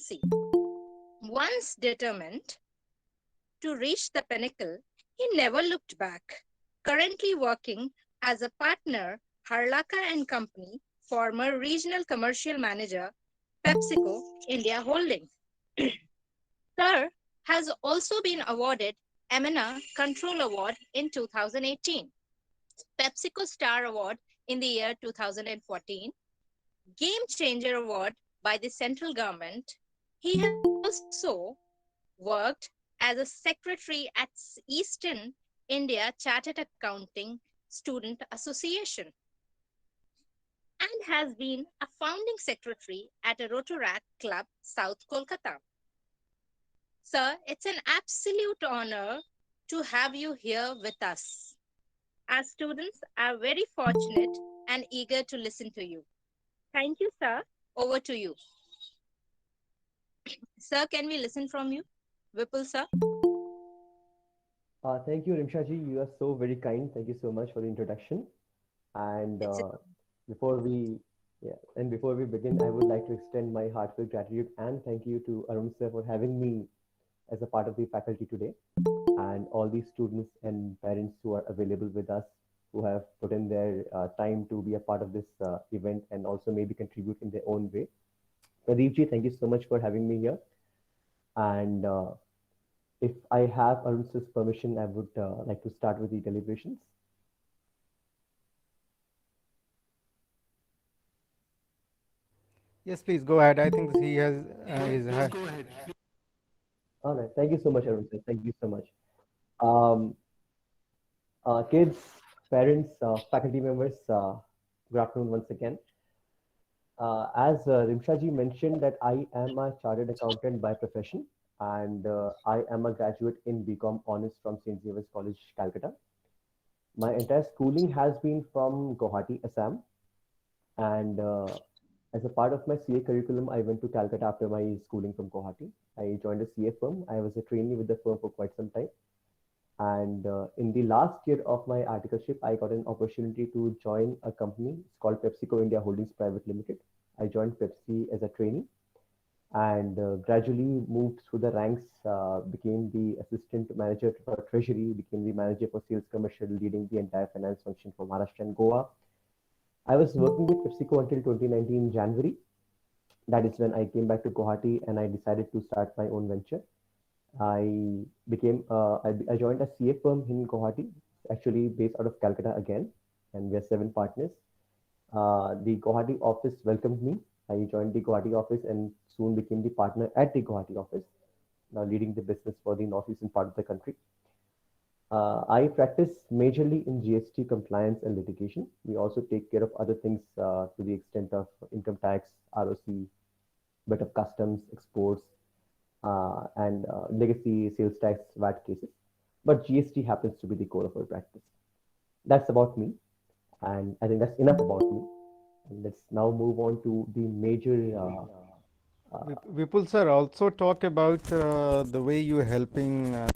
consistency. Once determined to reach the pinnacle, he never looked back. Currently working as a partner, Harlalka and Company, former regional commercial manager, PepsiCo India Holdings. Sir has also been awarded EMENA Control Award in 2018, PepsiCo Star Award in the year 2014, Game Changer Award by the central government. He has also worked as a secretary at Eastern India Chartered Accounting Student Association and has been a founding secretary at a Rotaract Club, South Kolkata. Sir, it's an absolute honor to have you here with us. Our students are very fortunate and eager to listen to you. Thank you, sir. Over to you. Sir, can we listen from you? Vipul, sir. Thank you, Rimsha ji. You are so very kind. Thank you so much for the introduction. And It's before we, yeah, and before we begin, I would like to extend my heartfelt gratitude and thank you to Arun sir for having me as a part of the faculty today, and all these students and parents who are available with us, who have put in their time to be a part of this event and also maybe contribute in their own way. Pradeep ji, thank you so much for having me here. And if I have Arun sir's permission, I would like to start with the deliberations. Yes, please go ahead. I think he has his. All right. Thank you so much, Arun sir. Thank you so much. Um, Kids, parents, faculty members, good afternoon once again. As Rimsha ji mentioned that I am a chartered accountant by profession, and I am a graduate in BCom Honors from St. Xavier's College, Calcutta. My entire schooling has been from Guwahati, Assam, and as a part of my CA curriculum, I went to Calcutta after my schooling from Guwahati. I joined a CA firm. I was a trainee with the firm for quite some time. And in the last year of my articleship, I got an opportunity to join a company. It's called PepsiCo India Holdings Private Limited. I joined Pepsi as a trainee and gradually moved through the ranks, became the assistant manager for treasury, became the manager for sales commercial, leading the entire finance function for Maharashtra and Goa. I was working with PepsiCo until 2019 January. That is when I came back to Guwahati and I decided to start my own venture. I joined a CA firm in Guwahati, actually based out of Calcutta again, and we are 7 partners. The Guwahati office welcomed me. I joined the Guwahati office and soon became the partner at the Guwahati office, now leading the business for the northeastern part of the country. I practice majorly in GST compliance and litigation. We also take care of other things to the extent of income tax, ROC, bit of customs, exports, and legacy sales tax VAT cases. But GST happens to be the core of our practice. That's about me. And I think that's enough about me. And let's now move on to the major. Vipul sir also talk about the way you are helping uh,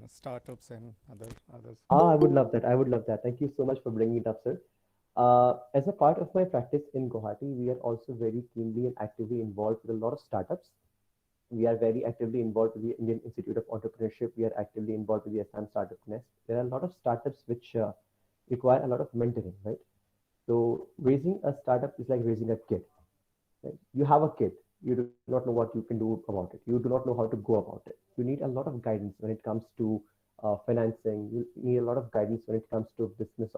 startups and others. I would love that. I would love that. Thank you so much for bringing it up, sir. As a part of my practice in Guwahati, we are also very keenly and actively involved with a lot of startups. We are very actively involved with the Indian Institute of Entrepreneurship. We are actively involved with the Assam Startup Nest. There are a lot of startups which require a lot of mentoring, right? So raising a startup is like raising a kid. Right? You have a kid, you do not know what you can do about it. You do not know how to go about it. You need a lot of guidance when it comes to financing. You need a lot of guidance when it comes to business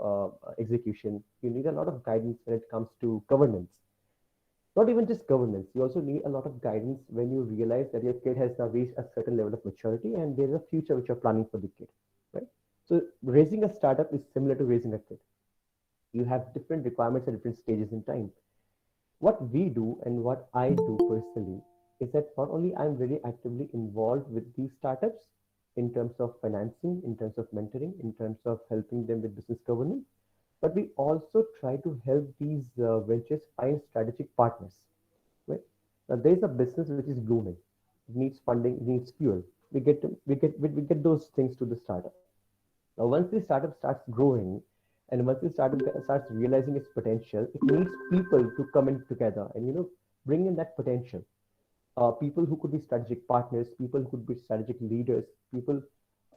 execution. You need a lot of guidance when it comes to governance. Not even just governance, you also need a lot of guidance when you realize that your kid has now reached a certain level of maturity and there's a future which you're planning for the kid, right? So raising a startup is similar to raising a kid. You have different requirements at different stages in time. What we do and what I do personally is that not only I'm very actively involved with these startups in terms of financing, in terms of mentoring, in terms of helping them with business governance, but we also try to help these ventures find strategic partners. Right now, there's a business which is blooming. It needs funding. It needs fuel. We get those things to the startup. Now, once the startup starts growing, and once the startup starts realizing its potential, it needs people to come in together and bring in that potential. people who could be strategic partners, people who could be strategic leaders, people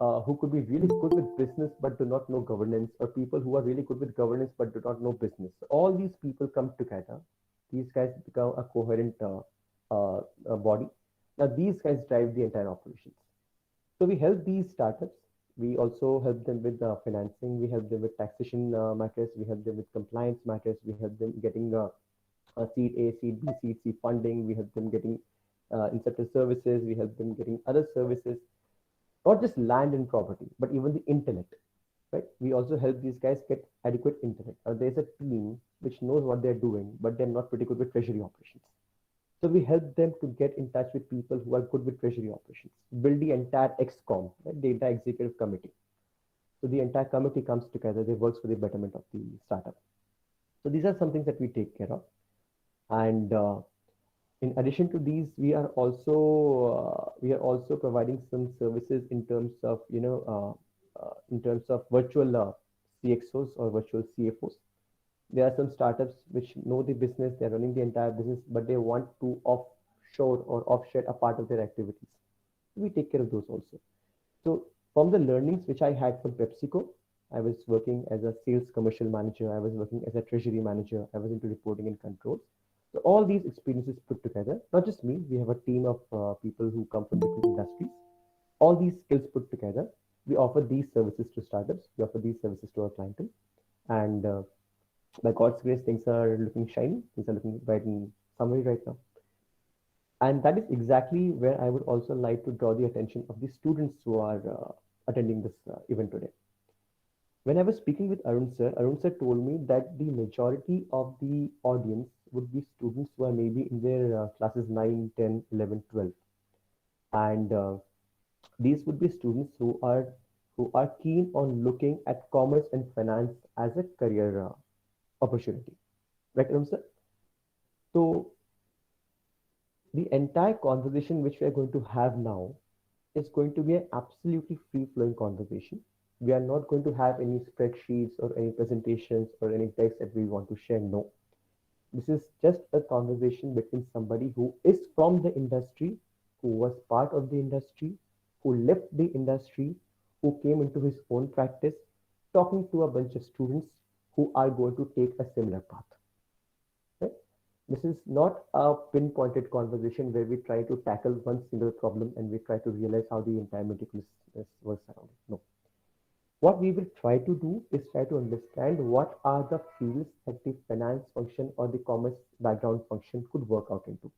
who could be really good with business but do not know governance, or people who are really good with governance but do not know business. So all these people come together. These guys become a coherent body. Now these guys drive the entire operations. So we help these startups. We also help them with financing. We help them with taxation matters. We help them with compliance matters. We help them getting seed A, seed B, seed C funding. We help them getting inceptor services. We help them getting other services, not just land and property, but even the intellect. Right? We also help these guys get adequate intellect. There's a team which knows what they're doing, but they're not pretty good with treasury operations. So we help them to get in touch with people who are good with treasury operations, build the entire XCOM, right, data executive committee. So the entire committee comes together, they works for the betterment of the startup. So these are some things that we take care of. And in addition to these, we are also providing some services in terms of in terms of virtual CXOs or virtual CFOs. There are some startups which know the business, they're running the entire business, but they want to offshore or offshed a part of their activities. We take care of those also. So from the learnings which I had from PepsiCo, I was working as a sales commercial manager, I was working as a treasury manager, I was into reporting and controls. So all these experiences put together, not just me, we have a team of people who come from different industries. All these skills put together, we offer these services to startups, we offer these services to our clientele. And by God's grace, things are looking shiny, things are looking bright in summary right now. And that is exactly where I would also like to draw the attention of the students who are attending this event today. When I was speaking with Arun sir told me that the majority of the audience would be students who are maybe in their classes 9, 10, 11, 12. And these would be students who are keen on looking at commerce and finance as a career opportunity. Right, Arun sir? So the entire conversation which we are going to have now is going to be an absolutely free-flowing conversation. We are not going to have any spreadsheets or any presentations or any text that we want to share. No. This is just a conversation between somebody who is from the industry, who was part of the industry, who left the industry, who came into his own practice, talking to a bunch of students who are going to take a similar path. Right? This is not a pinpointed conversation where we try to tackle one single problem and we try to realize how the entire meticulousness works around it. No. What we will try to do is try to understand what are the fields that the finance function or the commerce background function could work out into.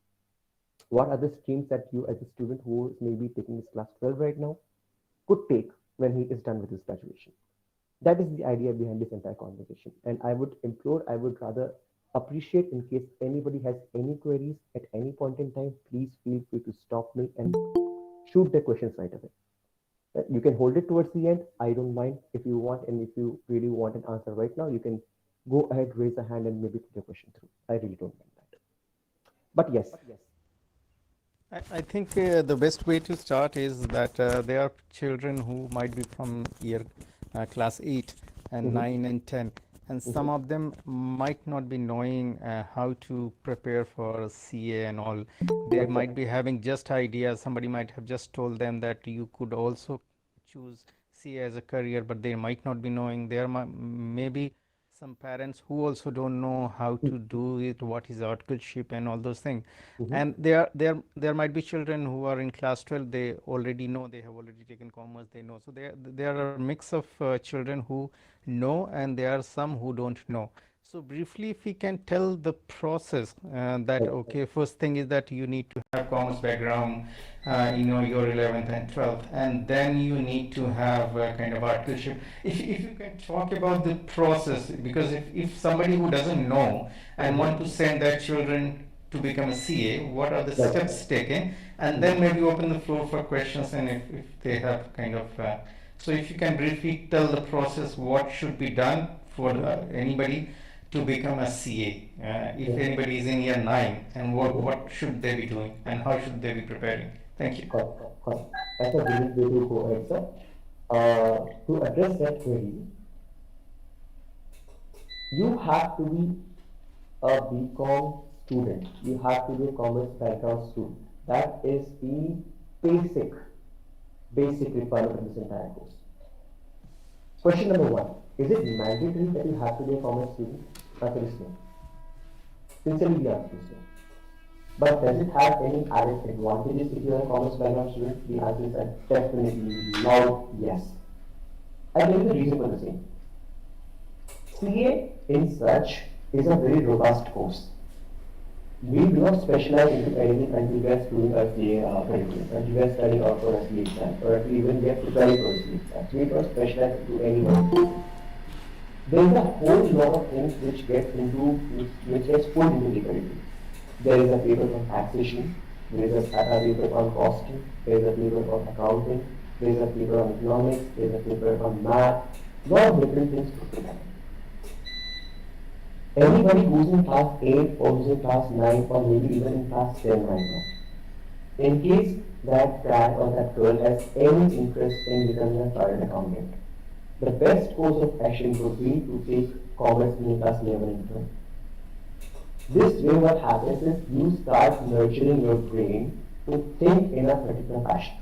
What are the streams that you as a student who is maybe taking his class 12 right now could take when he is done with his graduation. That is the idea behind this entire conversation. And I would implore, I would rather appreciate in case anybody has any queries at any point in time, please feel free to stop me and shoot the questions right away. You can hold it towards the end. I don't mind if you want, and if you really want an answer right now, you can go ahead, raise a hand, and maybe put your question through. I really don't mind that. But yes. I think the best way to start is that there are children who might be from year class 8 and 9 and 10, and some of them might not be knowing how to prepare for CA and all. They might be having just ideas. Somebody might have just told them that you could also choose CA as a career, but they might not be knowing. There may be some parents who also don't know how to do it, what is articleship and all those things. And there might be children who are in class 12, they already know, they have already taken commerce, they know. So there are a mix of children who know, and there are some who don't know. So briefly, if we can tell the process that, okay, first thing is that you need to have commerce background, your 11th and 12th, and then you need to have kind of articleship. If you can talk about the process, because if somebody who doesn't know and want to send their children to become a CA, what are the steps taken, and then maybe open the floor for questions, and if they have kind of so if you can briefly tell the process, what should be done for anybody to become a CA, if anybody is in year 9, and what should they be doing and how should they be preparing. Thank you. Correct. That's a brilliant way to go ahead, sir. To address that query, you have to be a BCom student. You have to be a commerce background student. That is the basic, basic requirement of this entire course. Question number one, is it mandatory that you have to be a commerce student? Answer is no. Sincerely, the answer is no. But does it have any added advantages if you are a commerce background student? The answer is a definitely loud yes. I'll tell you the reason for the same. CA in such is a very robust course. We do not specialize into anything until we are doing a CA curriculum, until we are studying out for a CA exam, or until even we are preparing for a CA exam. We do not specialize into any one. There is a whole lot of things which gets pulled into the curriculum. There is a paper on taxation, there is a paper on costing, there is a paper on accounting, there is a paper on economics, there is a paper on math, lot of different things put together. Anybody who's in class 8 or who's in class 9 or maybe even in class 10 right now, in case that guy or that girl has any interest in becoming a chartered accountant, the best course of action would be to take commerce in class 11 and 12. This way what happens is you start nurturing your brain to think in a particular fashion.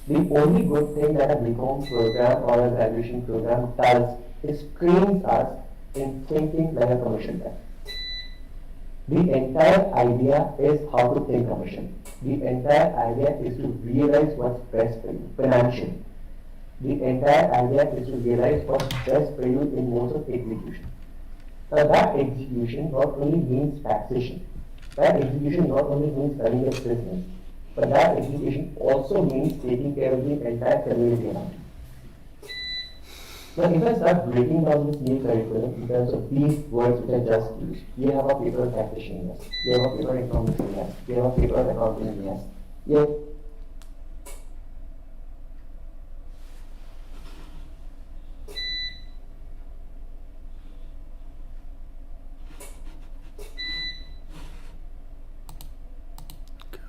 The only good thing that a BCom program or a graduation program does is trains us in thinking like a commercial guy. The entire idea is how to think commercial. The entire idea is to realize what's best for you financially. The entire idea is to realize what's best for you in modes of execution. Now that execution not only means taxation, that execution not only means running a business, but that execution also means taking care of the entire community around you. Now, if I start breaking down this new curriculum in terms of these words which I just used, you have a paper on taxation, yes. You have a paper on economics, yes. You have a paper on accounting, yes. Yes.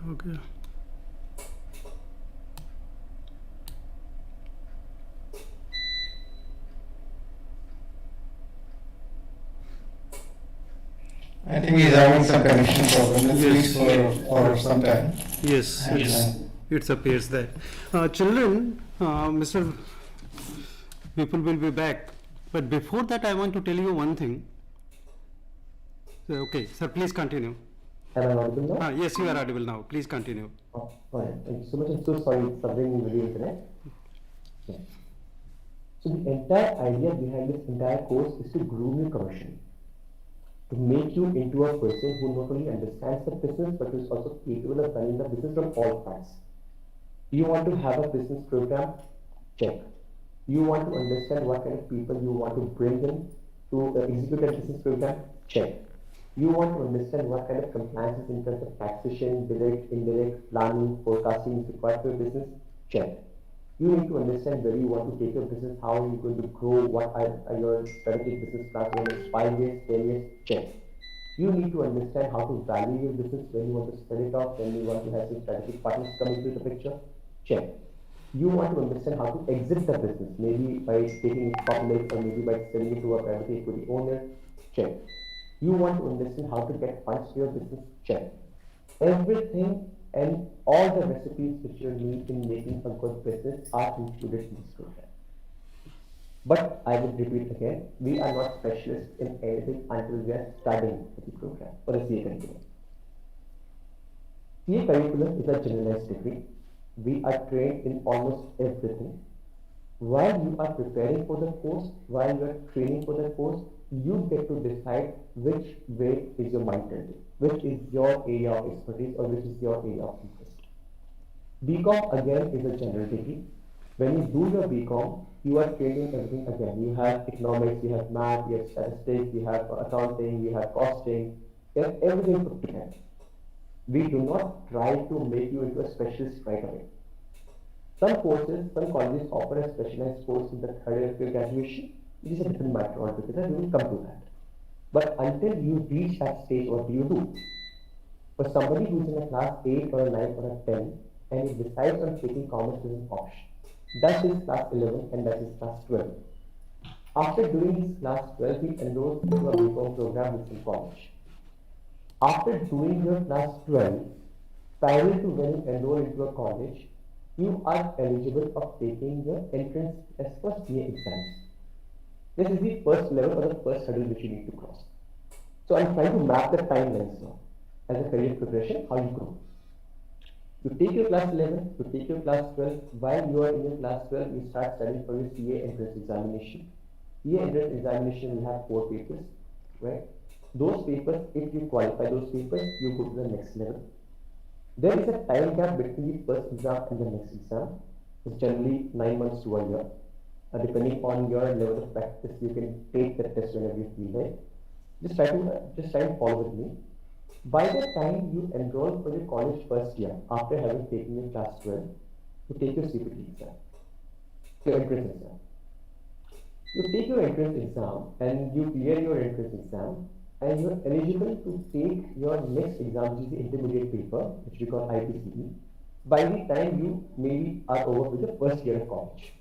Okay. I think he's having some connection problem. Let's wait for some time. Yes, it appears that. Children, Mr. Vipul will be back. But before that, I want to tell you one thing. Okay, sir, please continue. Am I audible now? Yes, you are audible now. Please continue. Oh, fine. Thank you so much. I'm so sorry, it's something with the internet. Yeah. So the entire idea behind this entire course is to groom you commercially, to make you into a person who not only understands the business but who is also capable of running the business on all fronts. You want to have a business program? Check. You want to understand what kind of people you want to bring in to execute a business program? Check. You want to understand what kind of compliances in terms of taxation, direct, indirect, planning, forecasting is required for your business? Check. You need to understand where you want to take your business, how are you going to grow, what are your strategic business plans for the next 5 years, 10 years? Check. You need to understand how to value your business, when you want to sell it off, when you want to have some strategic partners come into the picture? Check. You want to understand how to exit the business, maybe by taking it public or maybe by selling it to a private equity owner? Check. You want to understand how to get funds for your business? Check. Everything and all the recipes which you need in making a good business are included in this program. But I would repeat again, we are not specialists in anything until we are studying the program or the CA curriculum. CA curriculum is a generalized degree. We are trained in almost everything. While you are preparing for the course, while you are training for the course, you get to decide which way is your mind tilted, which is your area of expertise or which is your area of interest. BCom again is a general degree. When you do your BCom, you are training everything again. You have economics, you have math, you have statistics, you have accounting, you have costing, you have everything put together. We do not try to make you into a specialist right away. Some courses, some colleges offer a specialized course in the third year of your graduation. It is a different matter altogether. We will come to that. But until you reach that stage, what do you do? For somebody who is in a class 8 or a 9 or a 10 and he decides on taking commerce as an option, does his class 11 and does his class 12. After doing his class 12, he enrolls into a BCom program within college. After doing your class 12, Parallel to when you enroll into a college, you are eligible of taking your entrance as first year exams. This is the first level or the first hurdle which you need to cross. So I'm trying to map the timelines now as a career progression, how you grow. You take your class 11, you take your class 12. While you are in your class 12, you start studying for your CA entrance examination. CA entrance examination will have 4 papers, right? Those papers, if you qualify those papers, you go to the next level. There is a time gap between the first exam and the next exam. It's generally 9 months to a year. Depending on your level of practice, you can take the test whenever you feel like. Just try to follow with me. By the time you enroll for your college first year, after having taken your class 12, you take your CPT exam, your entrance exam. You take your entrance exam and you clear your entrance exam, and you are eligible to take your next exam, which is the intermediate paper, which we call IPCE, by the time you maybe are over with the first year of college.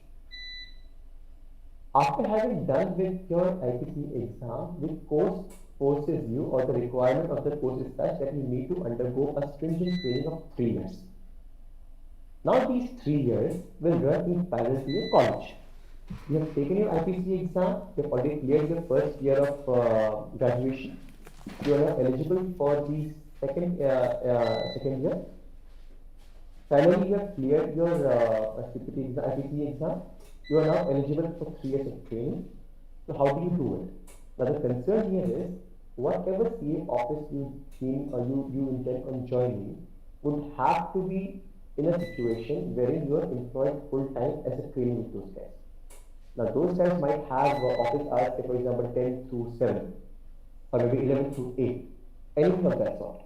After having done with your IPCE exam, the course forces you, or the requirement of the course is such that you need to undergo a stringent training of 3 years. Now these 3 years will run in parallel to your college. You have taken your IPCE exam, you have already cleared your first year of graduation. You are now eligible for the second year. Finally, you have cleared your CPT exam, IPCE exam. You are now eligible for 3 years of training. So how do you do it? Now the concern here is, whatever CA office you think or you intend on joining would have to be in a situation wherein you are employed full time as a trainee with those guys. Now those guys might have office hours, say for example 10 to 7 or maybe 11 to 8, anything of that sort.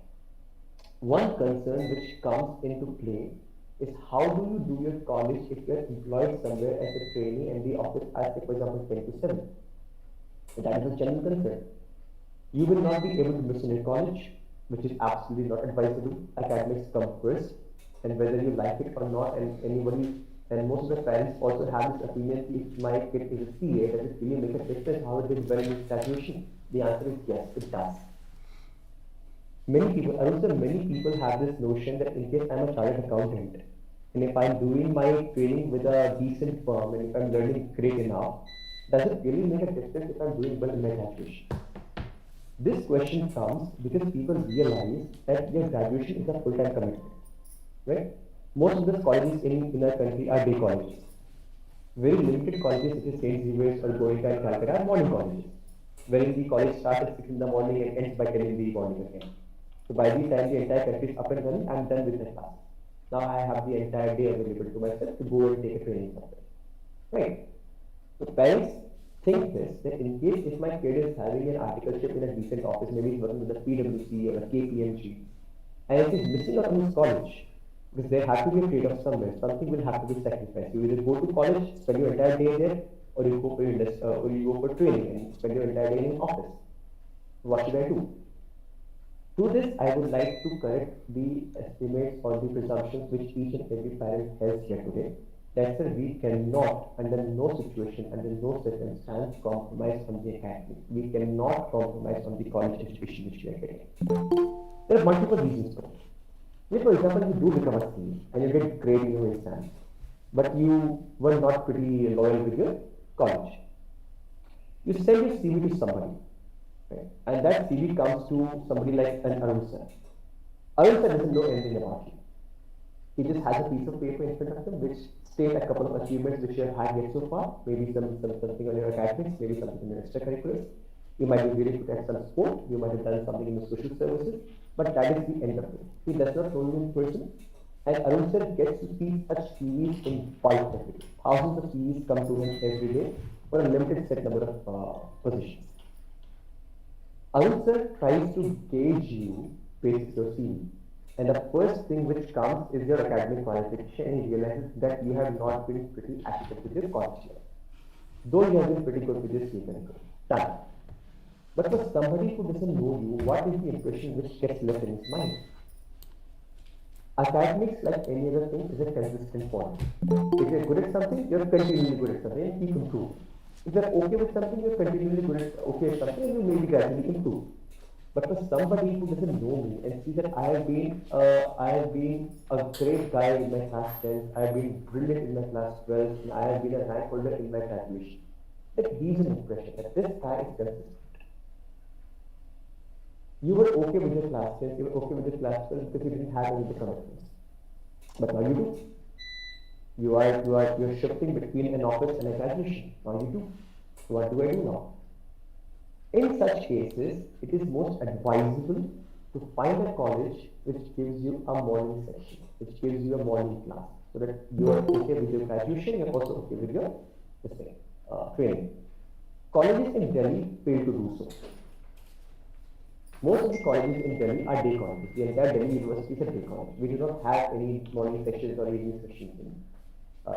One concern which comes into play is, how do you do your college if you are employed somewhere as a trainee and the office hours, say for example 10 to 7. That is a general concern. You will not be able to miss in your college, which is absolutely not advisable. Academics come first, and whether you like it or not, and most of the parents also have this opinion, if my kid is a CA, does it really make a difference how it is well in graduation? The answer is yes, it does. Many people have this notion that in case I'm a chartered accountant, and if I'm doing my training with a decent firm, and if I'm learning great enough, does it really make a difference if I'm doing well in my graduation? This question comes because people realize that your graduation is a full-time commitment, right? Most of the colleges in our country are day colleges. Very limited colleges such as St. Xavier's or Goenka and Calcutta are morning colleges, wherein the college starts at 6 in the morning and ends by 10 in the morning again. So by the time the entire country is up and running, I'm done with my class. Now I have the entire day available to myself to go and take a training somewhere, right? So parents think this, that in case if my kid is having an articleship in a decent office, maybe he's working with a PwC or a KPMG, and if he's missing out on his college, because there has to be a trade-off somewhere, something will have to be sacrificed. You either go to college, spend your entire day there, or you go for training and spend your entire day in an office. What should I do? To this, I would like to correct the estimates or the presumptions which each and every parent has here today. That we cannot, under no situation, under no circumstance, compromise on the academy. We cannot compromise on the college education which we are getting. There are multiple reasons for it. If, for example, you do become a CA and you get great in your exams, but you were not pretty loyal with your college, you send your CV to somebody, right? And that CV comes to somebody like an Arun sir. Arun sir doesn't know anything about you. He just has a piece of paper in front of him which state a couple of achievements which you have had yet so far, maybe something on your academics, maybe something in your extracurriculars. You might be really good at some sport, you might have done something in the social services, but that is the end of it. He does not know you in person, and Arun sir gets to see such CVs in bulk every day. Thousands of CVs come to him every day for a limited set number of positions. Arun sir tries to gauge you based on your CV. And the first thing which comes is your academic qualification, and he realizes that you have not been pretty active with your college year. Though you have been pretty good with your student. Done. But for somebody who doesn't know you, what is the impression which gets left in his mind? Academics, like any other thing, is a consistent point. If you're good at something, you're continually good at something and keep improving. If you're okay with something, you're continually okay at something and you maybe gradually improve. But for somebody who doesn't know me and see that I have been a great guy in my class 10th, I have been brilliant in my class 12th, and I have been a rank holder in my graduation, that gives an impression that this guy is consistent. You were okay with your class 10th, you were okay with your class 12th because you didn't have any of the commitments. But now you do. You're shifting between an office and a graduation. Now you do. What do I do now? In such cases, it is most advisable to find a college which gives you a morning session, which gives you a morning class, so that you are okay with your graduation, you're also okay with your training. Colleges in Delhi fail to do so. Most of the colleges in Delhi are day colleges. The entire Delhi University is a day college. We do not have any morning sessions or evening sessions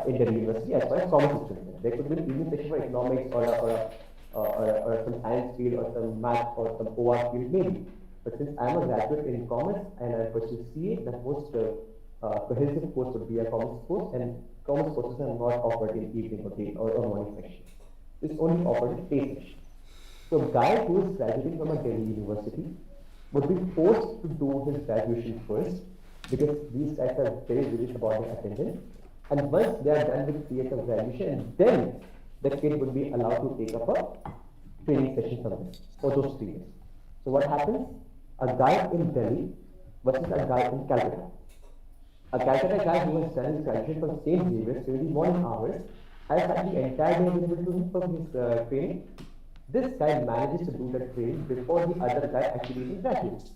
in Delhi University as far as commerce is concerned. There could be an evening session for economics or some science field or some math or some OR field maybe. But since I am a graduate in commerce and I pursue CA, the most cohesive course would be a commerce course, and commerce courses are not offered in evening or day or morning sessions. It's only offered in day sessions. So a guy who is graduating from a Delhi university would be forced to do his graduation first, because these guys are very rigid about their attendance. And once they are done with 3 years of graduation, then the kid would be allowed to take up a training session from them for those 3 years. So what happens? A guy in Delhi versus a guy in Calcutta. A Calcutta guy who has done his graduation from the same Xavier during the morning hours has had the entire day available to him for his training. This guy manages to do the training before the other guy actually even graduates.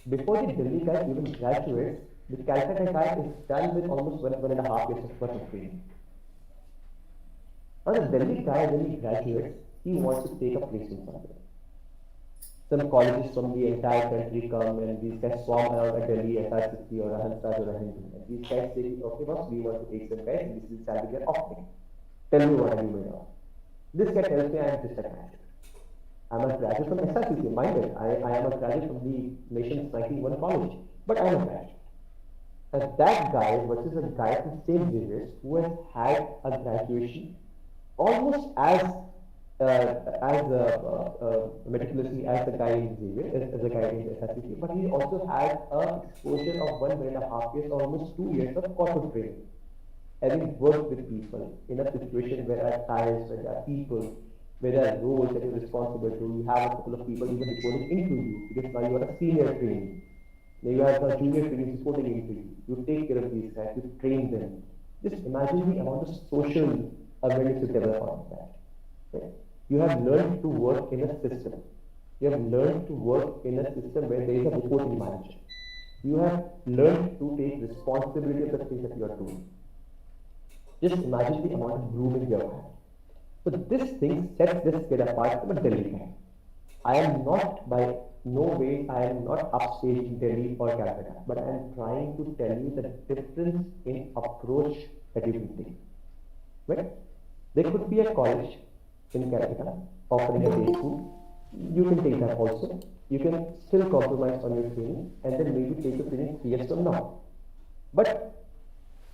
Before the Delhi guy even graduates, the Calcutta guy is done with almost 1.5 years of worth of training. Now the Delhi guy, when he graduates, he wants to take a placement somewhere. Some colleges from the entire country come and these guys swarm around a Delhi SRCC or a Hansraj or a Hindu. And these guys say, okay boss, we want to take some guys and this is the salary we are offering. Tell me what are you made of? This guy tells me I am just a graduate. I am a graduate from SRCC, minded. I am a graduate from the nation's ranking 1 college, but I am a graduate. And that guy versus a guy from St. Xavier's who has had a graduation almost as meticulously as the guy in Xavier, as the guy in SRCC, but he also had a exposure of 1.5 years, almost 2 years of corporate training. Having worked with people in a situation where there are ties, where there are people, where there are roles that you're responsible to, you have a couple of people even reporting into you, because now you are a senior trainee. Now you have a junior trainees reporting into you. You take care of these guys, you train them. Just imagine the amount of social awareness you develop out of that. Right? You have learned to work in a system. You have learned to work in a system where there is a reporting manager. You have learned to take responsibility of the things that you are doing. Just imagine the amount of grooming you have had. So this thing sets this kid apart from a Delhi guy. I am not by no way, I am not upstage in Delhi or Calcutta, but I am trying to tell you the difference in approach that you can take. Right? There could be a college in Calcutta offering a day school. You can take that also. You can still compromise on your training and then maybe take your training 3 years from now. But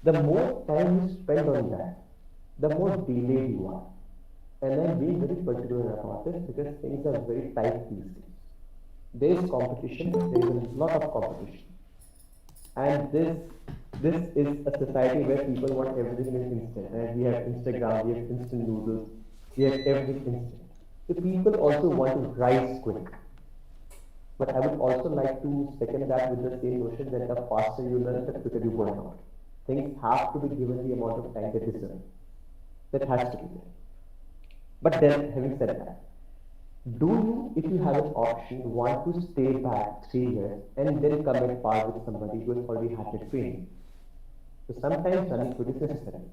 the more time you spend on that, the more delayed you are. And I'm being very particular about this because things are very tight these days. There is competition, there is a lot of competition. And this is a society where people want everything in instant. And we have Instagram, we have instant noodles, we have everything instant. So people also want to rise quick. But I would also like to second that with the same notion that the faster you learn, the quicker you burn out. Things have to be given the amount of time they deserve. That has to be there. But then, having said that, do you, if you have an option, want to stay back 3 years and then come at par with somebody who has already had the training? So sometimes running quick is necessary,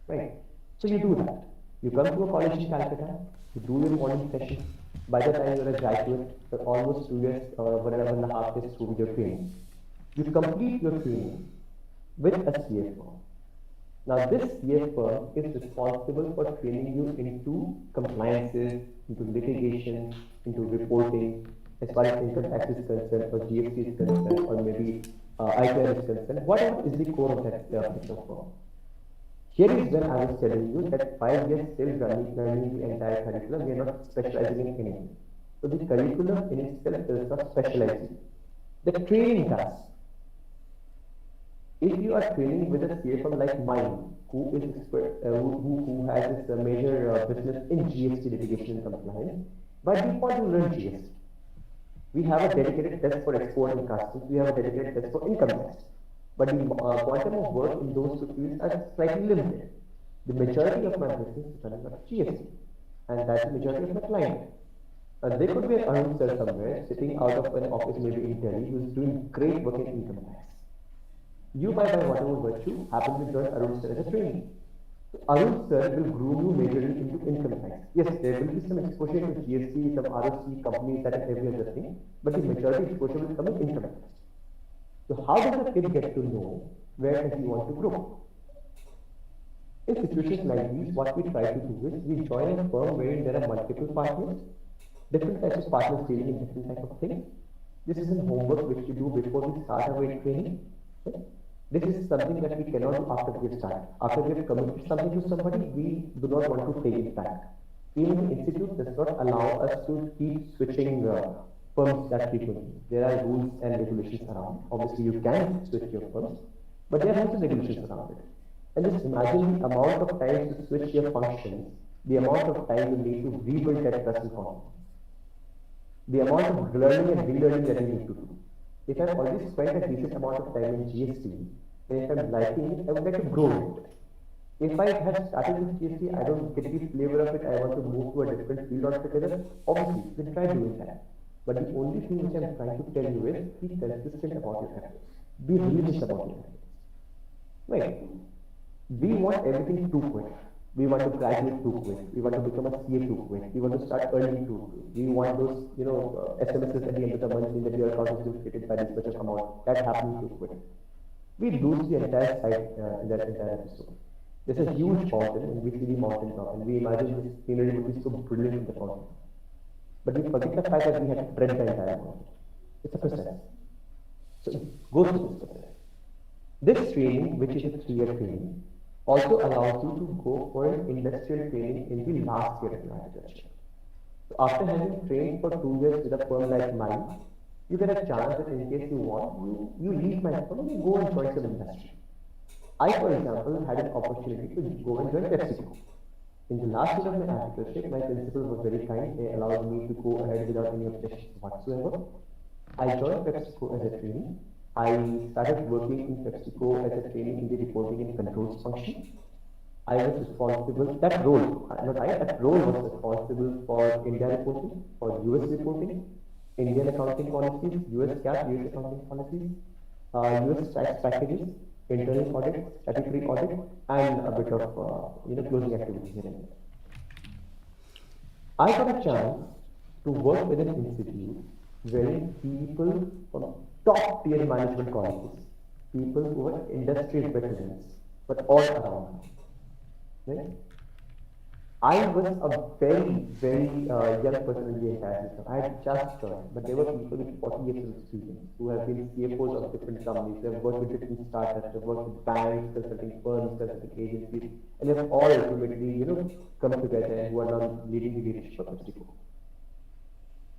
right? So you do that. You come to a college in Calcutta, you do your morning session. By the time you're a graduate, you're almost 2 years or 1.5 years through with your training. You complete your training with a CA firm. Now this CA firm is responsible for training you into compliances, into litigation, into reporting, as far as income tax is concerned, or GST is concerned, or maybe ITR is concerned, whatever is the core of that particular firm. Here is when I was telling you that 5 years still running the entire curriculum, we are not specializing in anything. So the curriculum in itself does not specialize you. The training does. If you are training with a CFM like mine, who is expert, who has this major business in GST litigation and compliance, by default you learn GST. We have a dedicated test for export and customs. We have a dedicated test for income tax. But the quantum of work in those two fields are slightly limited. The majority of my business is running on GST, and that's the majority of my client. There could be an Arun sir somewhere sitting out of an office maybe in Delhi who is doing great work in income tax. You by whatever virtue happen to join Arun sir as a trainee. So Arun sir will groom you majorly into income tax. Yes, there will be some exposure to GST, some ROC companies that and every other thing, but the majority exposure will come in income tax. So how does a kid get to know where does he want to grow? In situations like these, what we try to do is we join a firm wherein there are multiple partners, different types of partners dealing in different types of things. This is an homework which we do before we start our training. Okay? This is something that we cannot do after we have started. After we have committed something to somebody, we do not want to take it back. Even the institute does not allow us to keep switching firms that frequently. There are rules and regulations around. Obviously, you can switch your firms, but there are rules and regulations around it. And just imagine the amount of time to switch your functions, the amount of time you need to rebuild that trust and confidence, the amount of learning and relearning that you need to do. If I've already spent a decent amount of time in GST, then if I'm liking it, I would like to grow it. If I have started with GST, I don't get the flavor of it, I want to move to a different field altogether, obviously, you can try doing that. But the only thing which I'm trying to tell you is, be consistent about your efforts. Be religious about your efforts. Right? We want everything too quick. We want to graduate too quick. We want to become a CA too quick. We want to start earning too quick. We want those, SMSs at the end of the month saying that your account is duplicated by this much of amount. That happens too quick. We lose the entire side in that entire episode. There's a huge mountain, and we see the mountain top, and we imagine this scenery would be so brilliant in the mountain. But we forget the fact that we had to tread the entire mountain. It's a process. So go through this process. This training, which is a 3-year training, also allows you to go for an industrial training in the last year of your architecture. So after having trained for 2 years with a firm like mine, you get a chance that in case you want, you leave my firm and you go and join some industry. I, for example, had an opportunity to go and join PepsiCo. In the last year of my architecture, my principal was very kind. They allowed me to go ahead without any objections whatsoever. I joined PepsiCo as a trainee. I started working in PepsiCo as a trainee in the reporting and controls function. I was responsible, that role was responsible for India reporting, for US reporting, Indian accounting policies, US GAAP, US accounting policies, US tax packages, internal audit, statutory audit, and a bit of closing activities here and there. I got a chance to work with an institute wherein people from top tier management colleges, people who were industry veterans, but all around. Right? I was a very, very young person in the entire system. I had just joined, but there were people with 40 years of experience who have been CFOs of different companies. They have worked with different startups, they have worked with banks, consulting firms, consulting agencies, and they have all ultimately, come together and who are now leading the leadership of PepsiCo.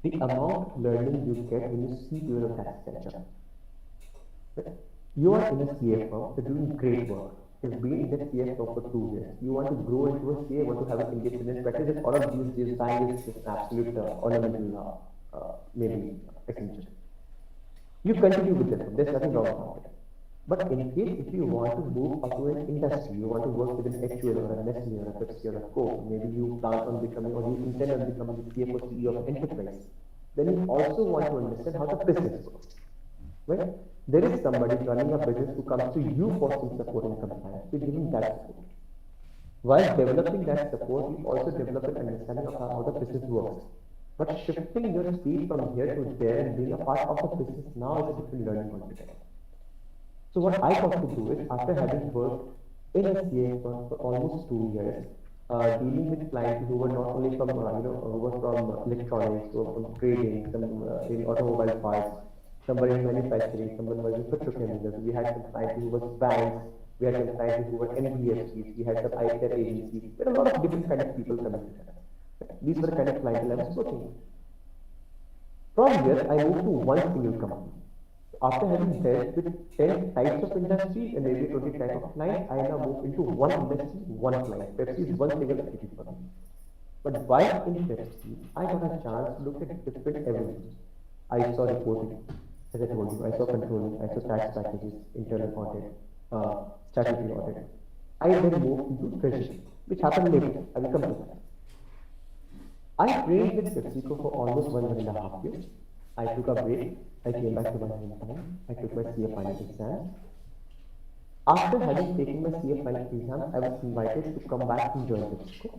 The amount of learning you get when you see people of that stature. You are in a CA firm, you're doing great work. You've been in that CA firm for 2 years. You want to grow into a CA, want to have an independent practice, and all of these design is just an absolute ornamental, maybe extension. You continue with them, there's nothing wrong about it. But in case if you want to move up to an industry, you want to work with an HUL or a Nestle or a Pepsi or a Coke, maybe you plan on becoming or you intend on becoming the CFO CEO of an enterprise, then you also want to understand how the business works. Right? There is somebody running a business who comes to you for some support and compliance, you give him that support. While developing that support, you also develop an understanding of how the business works. But shifting your seat from here to there and being a part of the business now is a different learning altogether. So what I got to do is, after having worked in a CA firm for almost 2 years, dealing with clients who were not only from, who were from electronics, who were from trading, some in automobile parts, some were in manufacturing, some were in petrochemicals. We had some clients who were banks, we had some clients who were NBFCs, we had some ICAR agencies. There were a lot of different kind of people coming together. These were the kind of clientele I was working with. From here, I moved to one single company. After having dealt with 10 types of industries and maybe 20 types of clients, I now move into one industry, one client. Pepsi is one single entity for me. But while in Pepsi, I got a chance to look at different avenues. I saw reporting, as I told you, I saw controlling, I saw tax packages, internal audit, statutory audit. I then moved into treasury, which happened later. I will come to that. I trained with PepsiCo for almost 1.5 years. I took a break. I came back to my hometown. I took my CA final exams. After having taken my CA final exams, I was invited to come back and join PepsiCo.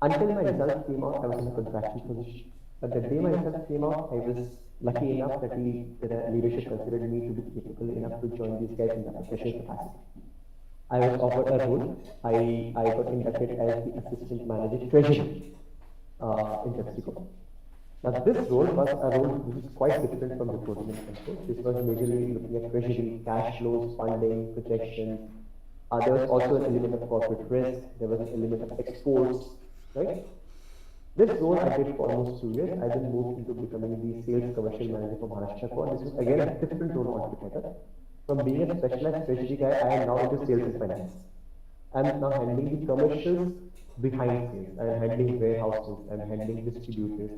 Until my results came out, I was in a contractual position. But the day my results came out, I was lucky enough that the leadership considered me to be capable enough to join these guys in the professional capacity. I was offered a role. I got inducted as the assistant manager treasury in PepsiCo. Now, this role was a role which is quite different from reporting and control. This was majorly looking at treasury, cash flows, funding, projections. There was also an element of corporate risk. There was an element of exports, right? This role I did for almost 2 years. I then moved into becoming the sales commercial manager for Maharashtra Co. And this was again a different role altogether. From being a specialized treasury guy, I am now into sales and finance. I'm now handling the commercials behind sales. I'm handling warehouses. I'm handling distributors.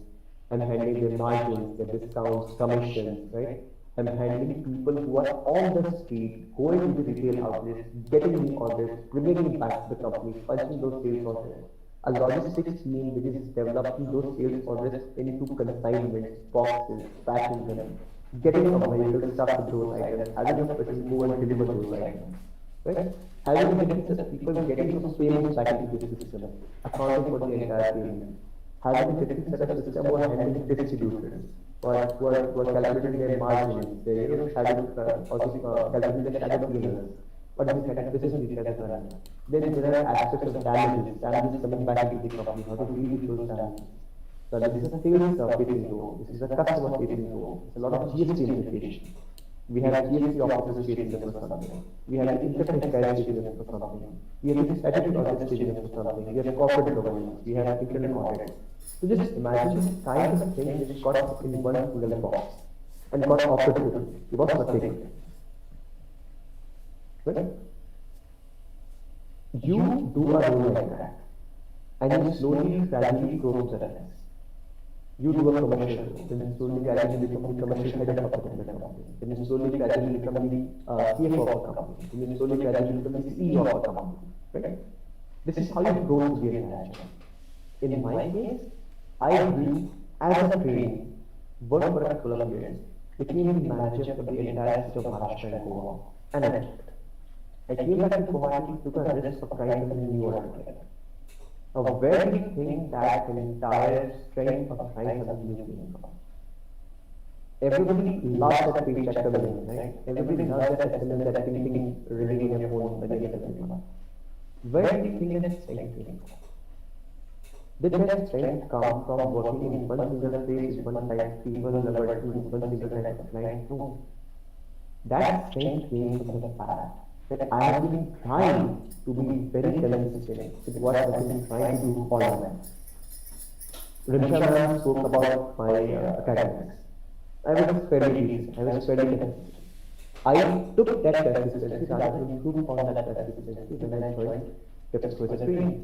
I'm handling their margins, their discounts, commissions, right? I'm handling people who are on the street, going to the retail outlets, getting the orders, bringing it back to the company, punching those sales orders. A logistics team which is developing those sales orders into consignments, boxes, packing them, getting a vehicle stuff with those items, having a person go and deliver those items, right? Having a different set of people getting those payments back into the system, accounting for the entire payment. Having a different set of system who are handling distributors, who are calculating their margins, they having also calculating the shadow P&Ls. What is the kind of business these guys are running? Then there are aspects of damages coming back into the company, how to deal with those damages. So this is a sales facing role, this is a customer facing role, it's a lot of GST implication. We have GST officers facing us for something. We have the interface guys facing us for something. We have the statutory audits facing us for something. We have corporate governance. We have internal audits. So just imagine the kind of thing which got in one single box and got offered to you. You was not taking it. Right? You do a role like that and you slowly, gradually grow to the ranks. You do a commercial role, then slowly, gradually become the commercial head of a particular company. Then you slowly, gradually become the CFO of a company. Then you slowly, gradually become the CEO of a company. Right? This is how you grow to be a manager. In my case, I grew as a trainee, worked for a couple of years, became the manager for the entire state of Maharashtra and Goa, and I left. I came back to Guwahati, took a risk of trying something new altogether. Now, where do you think that entire strength of trying something new came from? Everybody loves that paycheck coming in, right? Everybody loves that SMS, that ping ringing in your phone by the end of the month. Where do you think that strength came from? Did that strength come from working in one single place with one type of people, working with one single type of client? No. That strength came from the fact that I have been trying to be very consistent with what I have been trying to do all my life. Rimsha ma'am spoke about my academics. I was fairly decent. I was fairly consistent. I took that consistency rather than improve on that consistency when I joined PepsiCo as a trainee.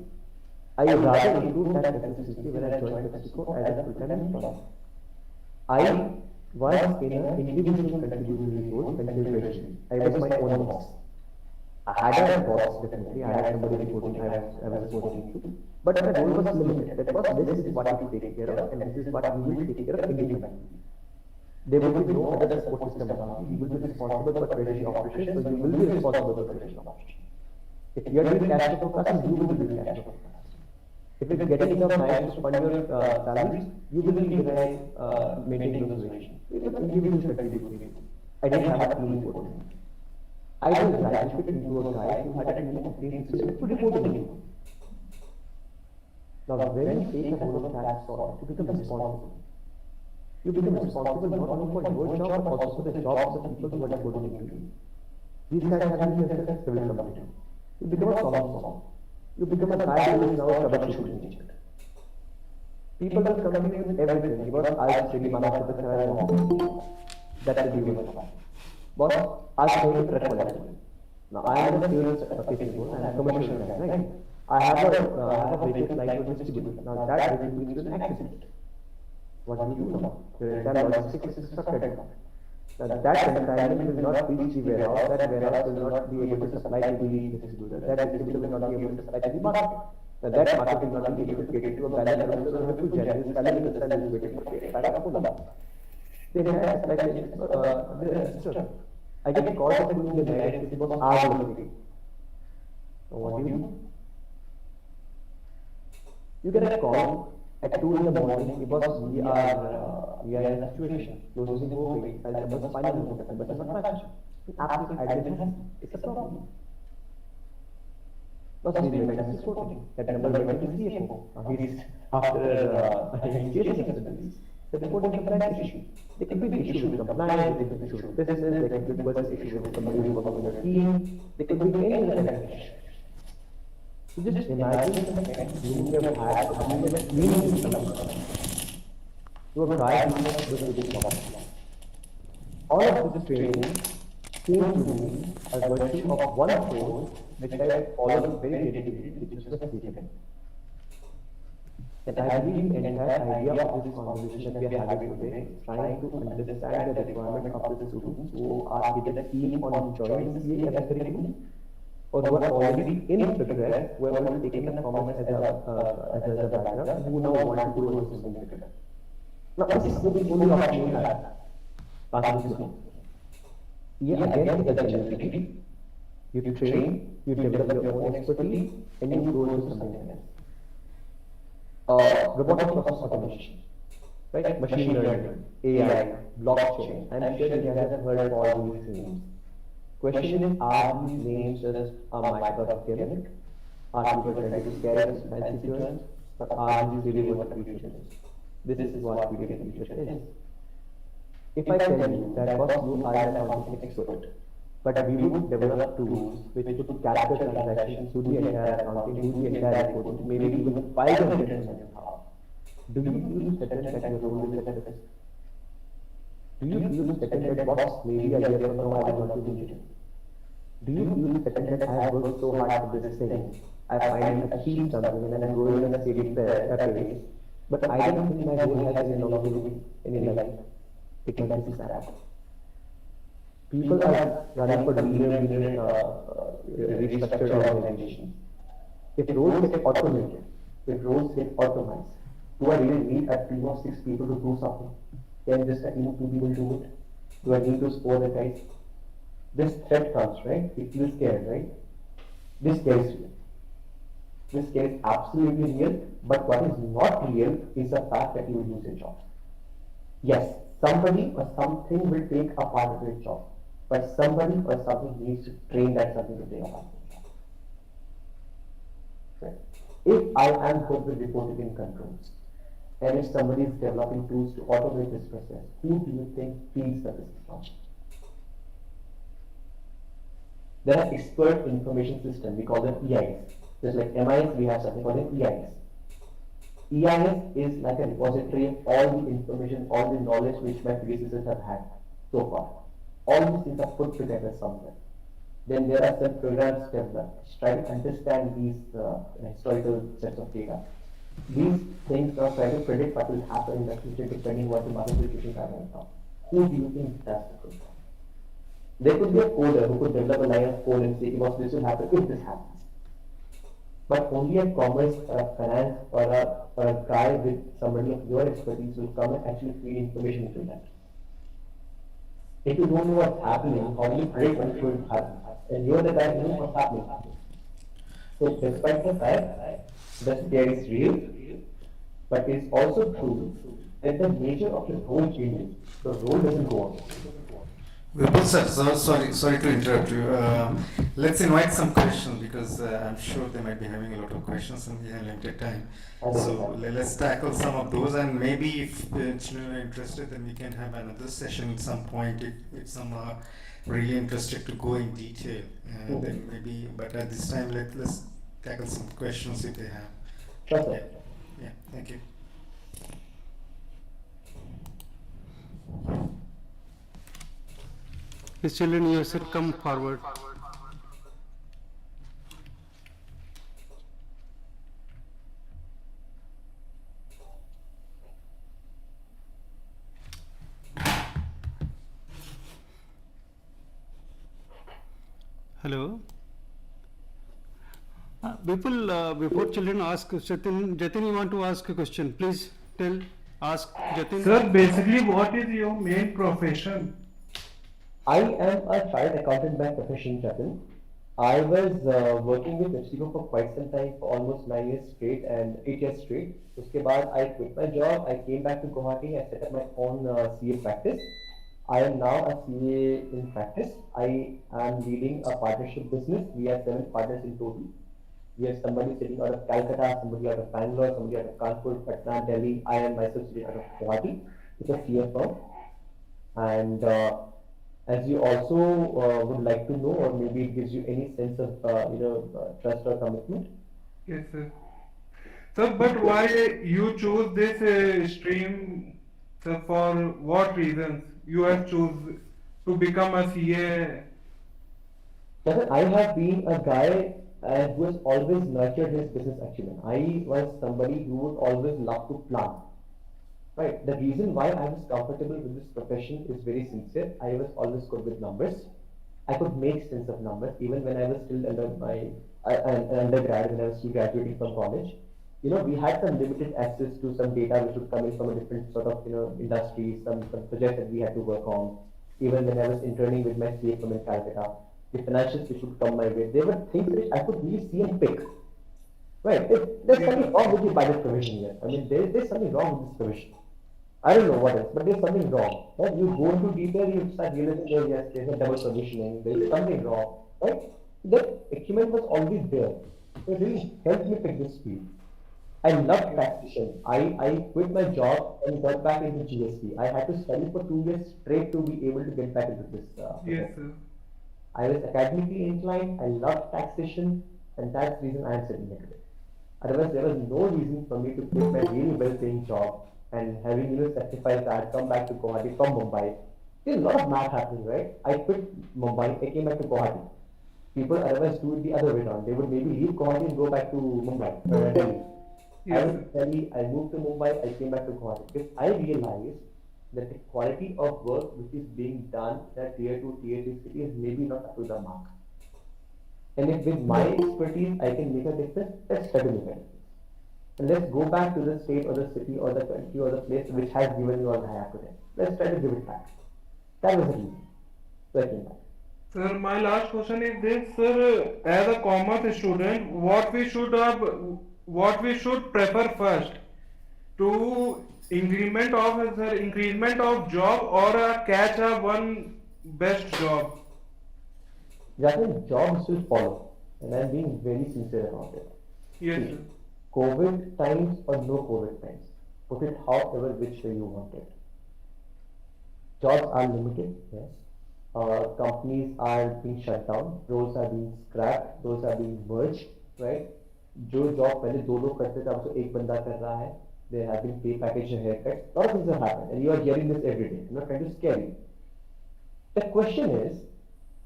I rather improved that consistency when I joined PepsiCo as a full-time employee. I was in an individual contributory role until graduation. I was my own boss. I had a boss, definitely. I had somebody reporting, I was reporting to. But my role was limited. That was, this is what you take care of, and this is what you will take care of independently. There will be no other support system around you. You will be responsible for treasury operations, so you will be responsible for treasury operations. If you are doing cash flow forecasting, you will be doing cash flow forecasting. If you're getting enough time to fund your salaries, you will be maintaining those relations. It was individual contributory. I didn't have a team reporting. I was graduated into a guy who had a team of 360 to report to me. Now, when you take a role of tax audit, you become responsible. You become responsible not only for your job, but also for the jobs of the people who are reporting to you. These guys have been here as civil committee. You become a problem solver. You become a guy who is now a troubleshooting agent. People will come to you with everything. Because आज श्री माना से बचा है वो. That's the view of life. Boss, आज कहीं truck वाला है. Now I am a serious people and a commercial guy, right? I have a vehicle like to distribute. Now that vehicle is an accident. What do you do now? Your entire logistics is structured. Now that consignment will not reach the warehouse. That warehouse will not be able to supply to the distributor. That distributor will not be able to supply to the market. Now that market will not be able to cater to a balance of the Vipul Jain is selling the cell is waiting for it. The entire supply chain is I get calls of people in the night because hours looking. So what do? You get a call at 2 in the morning because we are in a situation closing hoping and the bus final but it's not match. Absolute identity it's a problem. Plus we make a reporting. That number went to CFO. He's after investigating the reporting compliance issue. They could be the issue with compliance, they could be issue with business, they could be the issue with somebody who works on your team, they could be any other kind of issue. So just imagine you have had a meaning you have tried to do this. All of this training came to me as virtue of one course which I followed very dedicated, which was the CPM. And I believe the entire idea of this conversation that we are having today is trying to understand the requirement of the students who are either keen on joining the CA as a curriculum or who are already in progress, who have already taken the commerce as a background, and who now want to grow into something bigger. Now, this is the only option you have. Pass this one. Yeah, again, it's a generality. You train, you develop your own expertise, and you grow into something else. Robotic process automation, right? Machine learning, AI, blockchain. I'm sure you have heard all these things. Question is, are these names just a Microsoft gimmick? Are people trying to scare us fancy terms? Or are these really what the future is? This is what really the future is. If I tell you that boss, you are an accounting expert, but we would develop tools which would capture transactions through the entire accounting, through the entire reporting, maybe even 5 or 10 on your behalf. Do you feel certain that your role is at risk? Do you feel certain that boss, maybe a year from now I will not be needed? Do you feel certain that I have worked so hard for this thing? I finally achieved something and I'm growing in a steady pace, but I don't think my goal has any longevity in life. It might be sad. People are running for restructured organizations. If roles get automated, if roles get automized, do I really need a team of 6 people to do something? Can just a team of 2 people do it? Do I need to score the dice? This threat comes, right? It feels scared, right? This scares you. This scare is absolutely real, but what is not real is the fact that you will lose your job. Yes, somebody or something will take a part of your job, but somebody or something needs to train that something to take a part of your job. Right? If I am good with reporting and controls, and if somebody is developing tools to automate this process, who do you think feeds the business from? There are expert information systems, we call them EIs. Just like MIS, we have something called EIs. EIS is like a repository of all the information, all the knowledge which my predecessors have had so far. All these things are put together somewhere. Then there are some programs developed which try to understand these historical sets of data. These things now try to predict what will happen in the future depending what the market situations are right now. Who do you think does the program? There could be a coder who could develop a line of code and say, well, this will happen if this happens. But only a commerce or a finance or a guy with somebody of your expertise will come and actually feed information into that. If you don't know what's happening, how do you predict what's going to happen? And you're the guy who knows what's happening. So despite the fact that scare is real, but it's also true that the nature of the role changes. The role doesn't go on. Vipul sir, sorry to interrupt you. Let's invite some questions because I'm sure they might be having a lot of questions and we have limited time. So let's tackle some of those, and maybe if children are interested, then we can have another session at some point if some are really interested to go in detail. Then maybe, but at this time, let's tackle some questions if they have. Sure, sir. Yeah, thank you. Please, children, you should come forward. Hello. Before children ask, Jatin, you want to ask a question? Please ask Jatin. Sir, basically, what is your main profession? I am a chartered accountant by profession, Jatin. I was working with PepsiCo for quite some time, for almost 9 years straight and 8 years straight. Uske baad, I quit my job. I came back to Guwahati. I set up my own CA practice. I am now a CA in practice. I am leading a partnership business. We have 7 partners in total. We have somebody sitting out of Calcutta, somebody out of Bangalore, somebody out of Kanpur, Patna, Delhi. I am myself sitting out of Guwahati. It's a CA firm. And as you also would like to know, or maybe it gives you any sense of trust or commitment. Yes, sir. Sir, but why you choose this stream, sir? For what reasons you have choose to become a CA? Listen, I have been a guy who has always nurtured his business acumen. I was somebody who would always love to plan. Right. The reason why I was comfortable with this profession is very sincere. I was always good with numbers. I could make sense of numbers even when I was still under my an undergrad, when I was still graduating from college. We had some limited access to some data which would come in from a different sort of industry, some projects that we had to work on. Even when I was interning with my CA firm in Calcutta, the financials which would come my way, they were things which I could really see and pick. Right. There's something wrong with the budget provision here. I mean, there's something wrong with this provision. I don't know what else, but there's something wrong. Right? You go into detail, you start realizing, oh yes, there's a double provisioning, there's something wrong. Right? That acumen was always there. It really helped me pick this field. I loved taxation. I quit my job and got back into GST. I had to study for 2 years straight to be able to get back into this. Yes, sir. I was academically inclined, I loved taxation, and that's the reason I am sitting here today. Otherwise, there was no reason for me to quit my really well-paying job and having sacrificed that, come back to Guwahati from Mumbai. There's a lot of math happening, right? I quit Mumbai, I came back to Guwahati. People otherwise do it the other way around. They would maybe leave Guwahati and go back to Mumbai or Delhi. Yes. I was in Delhi, I moved to Mumbai, I came back to Guwahati because I realized that the quality of work which is being done in a tier 2, tier 3 city is maybe not up to the mark. And if with my expertise I can make a difference, let's try to make a difference. And let's go back to the state or the city or the country or the place which has given you all I have today. Let's try to give it back. That was the reason. So I came back. Sir, my last question is this, sir. As a commerce student, what we should prefer first, to increment of job or catch a one best job? Jatin, jobs will follow, and I'm being very sincere about it. Yes, sir. COVID times or no COVID times, put it however which way you want it. Jobs are limited, yes. Companies are being shut down, roles are being scrapped, those are being merged, right? जो job पहले 2 लोग करते थे अब तो एक बंदा कर रहा है. There have been pay package and haircuts. A lot of things have happened, and you are hearing this every day. I'm not trying to scare you. The question is,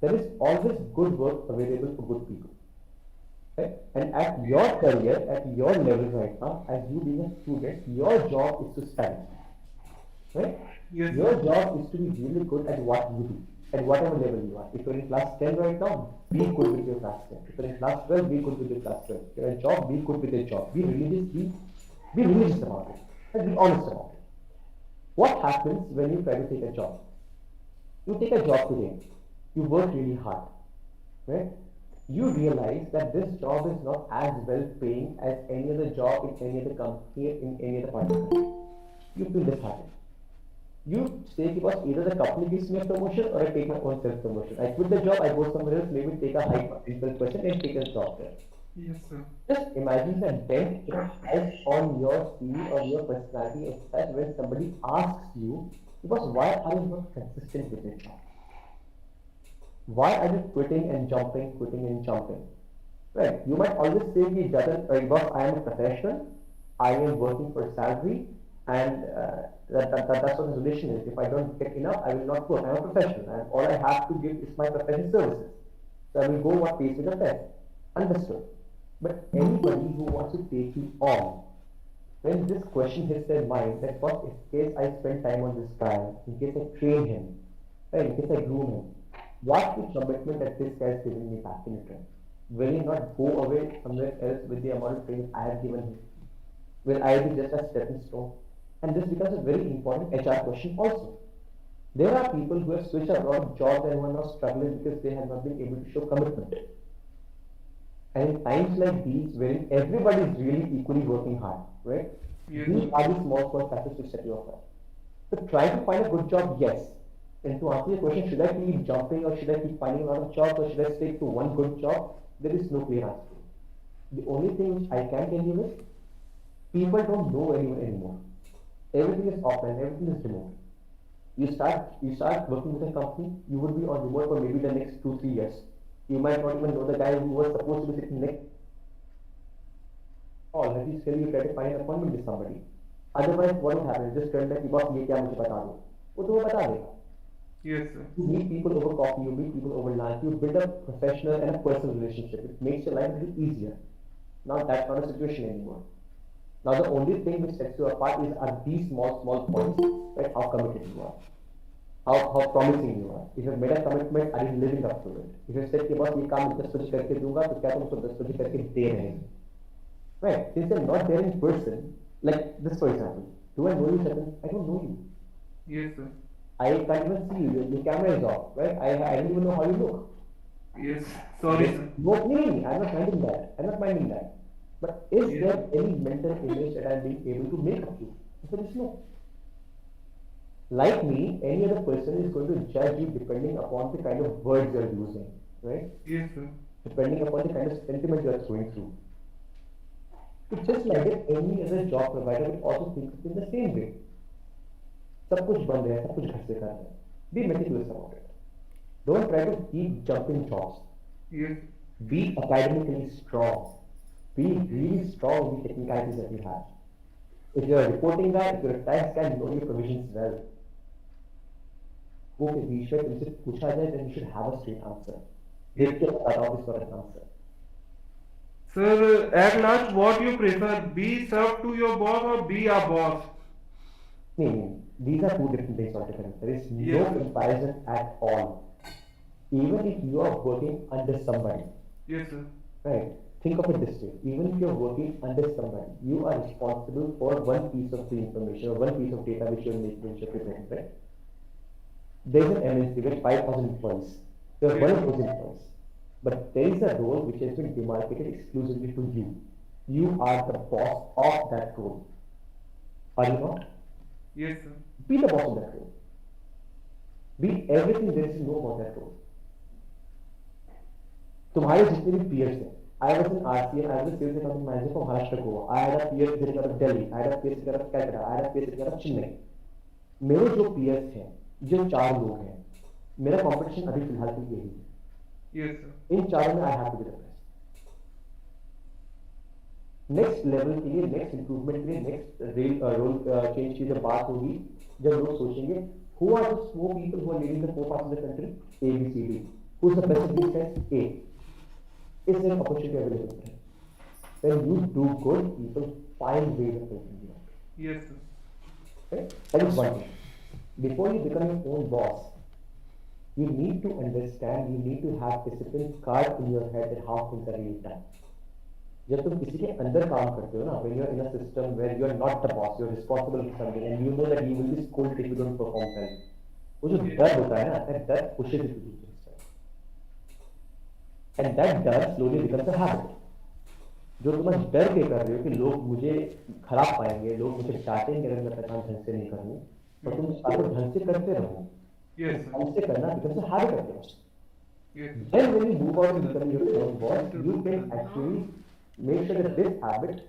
there is always good work available for good people. Right? And at your career, at your level right now, as you being a student, your job is to study. Right? Yes. Your job is to be really good at what you do, at whatever level you are. If you're in class 10 right now, be good with your class 10. If you're in class 12, be good with your class 12. If you're in a job, be good with your job. Be religious about it. And be honest about it. What happens when you try to take a job? You take a job today. You work really hard. Right? You realize that this job is not as well paying as any other job in any other company, in any other part of the country. You feel disheartened. You say, because either the company gives me a promotion or I take my own self-promotion. I quit the job, I go somewhere else, maybe take a hike of 12% and take a job there. Yes, sir. Just imagine the dent it has on your CV or your personality, especially when somebody asks you, because why are you not consistent with your job? Why are you quitting and jumping? Right? You might always say, boss, I am a professional, I am working for salary, And that's what the relation is. If I don't get enough, I will not work. I'm a professional, and all I have to give is my professional services. So I will go what pays me the best. Understood. But anybody who wants to take you on, when this question hits their mind, that what in case I spend time on this guy, in case I train him, right, in case I groom him, what's the commitment that this guy is giving me back in return? Will he not go away somewhere else with the amount of training I have given him? Will I be just a stepping stone? And this becomes a very important HR question also. There are people who have switched a lot of jobs and who are now struggling because they have not been able to show commitment. And in times like these, wherein everybody is really equally working hard, right? Yes. These are the small factors which set you apart. So try to find a good job, yes. And to answer your question, should I keep jumping or should I keep finding a lot of jobs or should I stick to one good job? There is no clear answer. The only thing which I can tell you is, people don't know anyone anymore. Everything is offline, everything is remote. You start working with a company, you would be on remote for maybe the next 2-3 years. You might not even know the guy who was supposed to be sitting next. Or at least till you try to find an appointment with somebody. Otherwise, what will happen? Just tell that boss, ये क्या मुझे बता दो. वो तो वो बता देगा. Yes, sir. You meet people over coffee, you meet people over lunch, you build a professional and a personal relationship. It makes your life a little easier. Now that's not a situation anymore. Now the only thing which sets you apart are these small points, right? How committed you are, how promising you are. If you've made a commitment, are you living up to it? If you said कि बस ये काम 10 बजे करके दूंगा, तो क्या तुम उसको 10 बजे करके दे रहे हैं? Right? Since you're not there in person, like this for example, do I know you, Sachin? I don't know you. Yes, sir. I can't even see you. Your camera is off, right? I don't even know how you look. Yes. Sorry, sir. No, I'm not minding that. I'm not minding that. But is Yes. there any mental image that I'm being able to make of you? The answer is no. Like me, any other person is going to judge you depending upon the kind of words you're using, right? Yes, sir. Depending upon the kind of sentiment you're going through. It's just like that any other job provider will also think of it in the same way. सब कुछ बंद है, सब कुछ घर से कर रहे हैं. Be meticulous about it. Don't try to keep jumping jobs. Yes. Be academically strong. Be really strong in the technicalities that you have. If you are reporting that, if you're a tax guy, know your provisions well. Okay, we should, तुमसे पूछा जाए, then you should have a straight answer. देख के बता रहा हूँ इसका correct answer. Sir, at last, what you prefer? Be served to your boss or be a boss? No, these are two different things altogether. There is no Yes. comparison at all. Even if you are working under somebody, Yes, sir. right? Think of it this way. Even if you're working under somebody, you are responsible for one piece of the information or one piece of data which you're making, which you're preparing, right? There is an MNC with 5,000 employees. You are one of those employees. But there is a role which has been demarcated exclusively to you. You are the boss of that role. Are you not? Yes, sir. Be the boss of that role. Be everything there is to know about that role. तुम्हारे जितने भी peers हैं, I was in RCM, I was a sales account manager for Maharashtra Goa. I had a peer sitting out of Delhi, I had a peer sitting out of Calcutta, I had a peer sitting out of Chennai. मेरे जो peers हैं, जो 4 लोग हैं, मेरा competition अभी फिलहाल के लिए यही है. Yes, sir. इन 4 में I have to be the best. Next level के लिए, next improvement के लिए, next role change की जब बात होगी, जब लोग सोचेंगे, who are the 4 people who are leading the 4 parts of the country? A, B, C, D. Who's the best of these guys? A. Is there an opportunity available for him? When you do good, people find ways of helping you out. Yes, sir. Right? That is one thing. Before you become your own boss, you need to understand, you need to have discipline card in your head that how things are really done. जब तुम किसी के अंदर काम करते हो ना, when you are in a system where you are not the boss, you are responsible for something, and you know that you will be scolded if you don't perform well. वो जो डर होता है ना, that डर pushes you to do things. And that डर slowly becomes a habit. जो तुम आज डर के कर रहे हो कि लोग मुझे खराब पाएंगे, लोग मुझे डांटेंगे अगर मैं अपना काम ढंग से नहीं करूँ, और तुम उसको ढंग से करते रहो. Yes, sir. ढंग से करना becomes a habit of yours. Yes. Then when you move out and become your own boss, you can actually make sure that this habit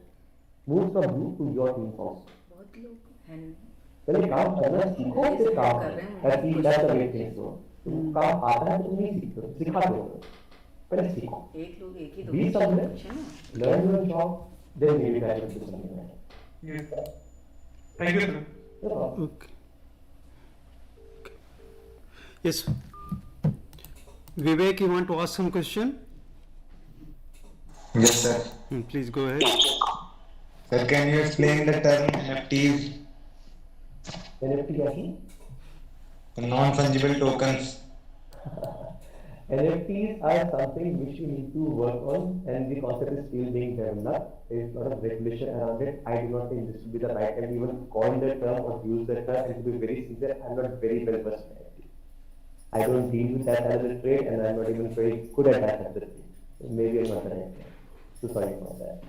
moves from you to your team also. बहुत लोग हैं पहले काम करना सीखो, फिर काम करो. That's the way things go. तुम काम आता है तो तुम नहीं सीखते हो, सिखाते हो. पहले सीखो. एक लोग एक ही Be somewhere, है ना learn your job, then maybe graduate to something like that. Yes, sir. Thank you, sir. No problem. Okay. Yes. Vivek, you want to ask some question? Yes, sir. Please go ahead. Sir, can you explain the term NFTs, NFT क्या थी? non-fungible tokens? NFTs are something which you need to work on, and the concept is still being developed. There is a lot of regulation around it. I do not think this will be the right time to even coin the term or use the term. And to be very sincere, I'm not very well versed in it. I don't deal with that as a trade, and I'm not even very good at that as a trade. So maybe I'm not the right guy. So sorry for that.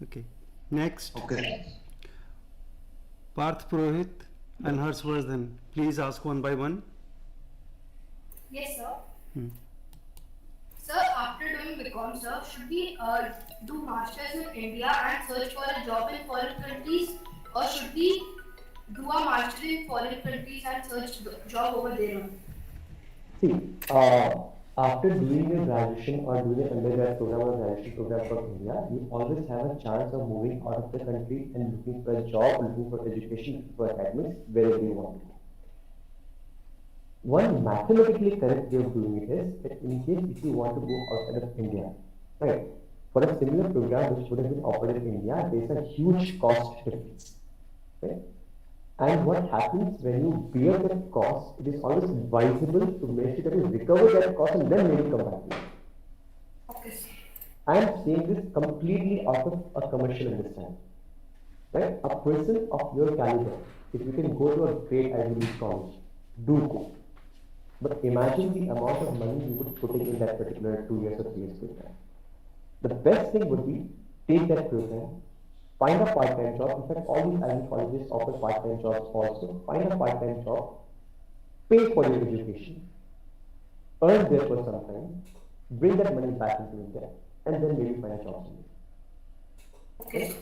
Okay. Next, Okay. Parth Purohit and Harshvardhan. Please ask one by one. Yes, sir. Hmm. Sir, after doing BCom, sir, should we do masters in India and search for a job in foreign countries, or should we do a master in foreign countries and search job over there only? See, after doing your graduation or doing an undergrad program or graduation program from India, you always have a chance of moving out of the country and looking for a job, looking for education, for academics, wherever you want to go. One mathematically correct way of doing it is that in case if you want to go outside of India, right, for a similar program which would have been offered in India, there is a huge cost difference, right? And what happens when you bear that cost, it is always advisable to make sure that you recover that cost and then maybe come back to it. Okay, sir. I am saying this completely out of a commercial understanding. Right? A person of your caliber, if you can go to a great Ivy League college, do go. But imagine the amount of money you would put in that particular 2 years or 3 years program. The best thing would be take that program, find a part-time job. In fact, all these Ivy colleges offer part-time jobs also. Find a part-time job, pay for your education, earn there for some time, bring that money back into India, and then maybe find a job somewhere. Okay.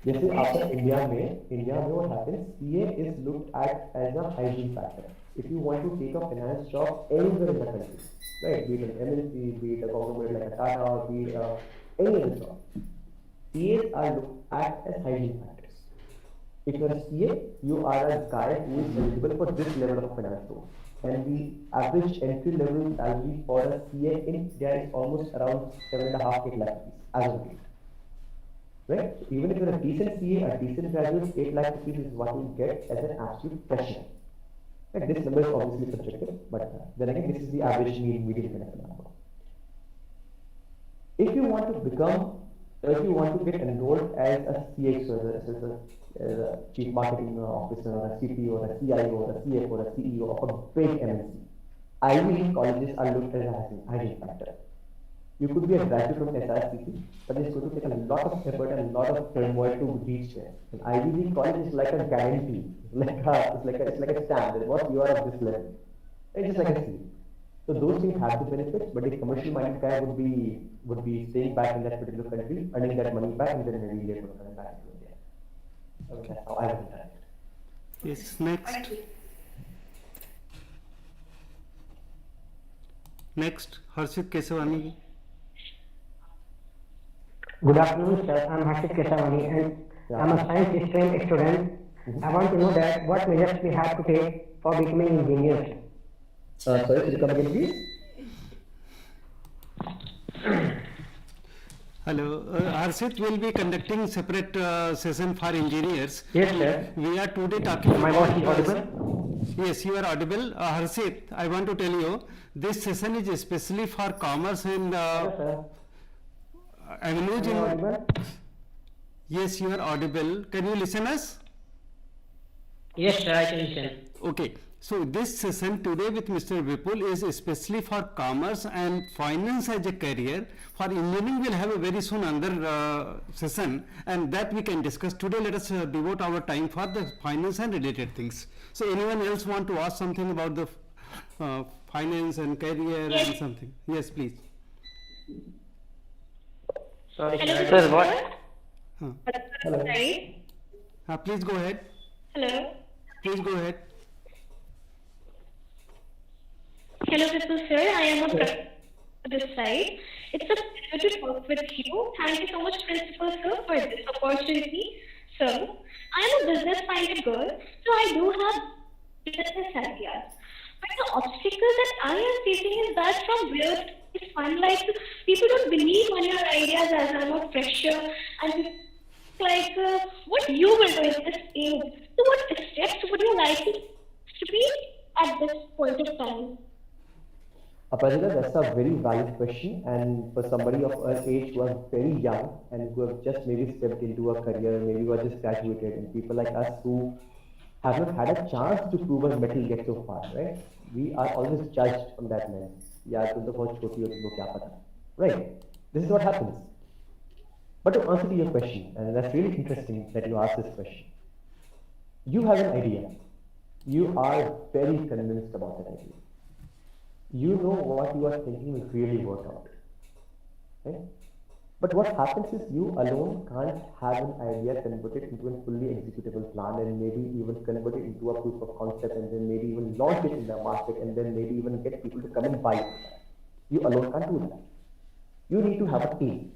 जैसे after India में what happens, CA is looked at as a hygiene factor. If you want to take a finance job anywhere in the country, right, be it an MNC, be it a conglomerate like a Tata, be it any other job, CAs are looked at as hygiene factors. If you are a CA, you are a guy who is eligible for this level of finance role. And the average entry level salary for a CA in India is almost around 7.5 8 lakh rupees as of date. Right? Even if you're a decent CA, a decent graduate, 8 lakh rupees is what you get as an absolute fresher. Right? This number is obviously subjective, but then again, this is the average median kind of a number. If you want to get enrolled as a CXO, as a chief marketing officer, or a CPO, or a CIO, or a CFO, or a CEO of a big MNC, Ivy League colleges are looked at as a hygiene factor. You could be a graduate from SRCP, but it's going to take a lot of effort and a lot of turmoil to reach there. An Ivy League college is like a guarantee. It's like a stamp that what you are at this level. It's just like a seal. So those things have the benefits, but the commercial minded guy would be staying back in that particular country, earning that money back, and then maybe later coming back to India. Okay, that's how I would have it. Yes, next. Thank you. Next, Harshit Kesavani. Good afternoon, sir. I'm Harshit Kesavani and I'm a science stream student. I want to know that what measures we have to take for becoming engineers. Sorry, could you come again, please? Hello, Harshit will be conducting separate session for engineers. Yes, sir. We are today talking My voice is about audible? Yes, you are audible. Harshit, I want to tell you, this session is especially for commerce and Yes, sir. avenues Am I in. audible? Yes, you are audible. Can you listen us? Yes, sir. I can listen. Okay. So this session today with Mr. Vipul is especially for commerce and finance as a career. For engineering, we'll have a very soon another session, and that we can discuss. Today, let us devote our time for the finance and related things. So anyone else want to ask something about the finance and career and something? Yes, please. Sorry, Hello, sir. Sir, What? Hello. Sorry. Please go ahead. Hello. Please go ahead. Hello, Vipul sir. I am on this side. It's a pleasure to talk with you. Thank you so much, Principal Sir, for this opportunity. So, I am a business-minded girl, so I do have business ideas. But the obstacle that I am facing is that from where it's fun, like people don't believe on your ideas as I'm a fresher, and like what you will do in this age. So, what steps would you like to speak at this point of time? Aparajita, that's a very valid question, and for somebody of our age who are very young and who have just maybe stepped into a career, maybe who are just graduated, and people like us who have not had a chance to prove our mettle yet so far, right? We are always judged from that lens. Yeah, तुम तो बहुत छोटी हो, तुमको क्या पता? Right. This is what happens. But to answer to your question, and that's really interesting that you asked this question. You have an idea. You are very convinced about that idea. You know what you are thinking will really work out. Right? But what happens is you alone can't have an idea, convert it into a fully executable plan, and maybe even convert it into a proof of concept, and then maybe even launch it in the market, and then maybe even get people to come and buy it. You alone can't do that. You need to have a team.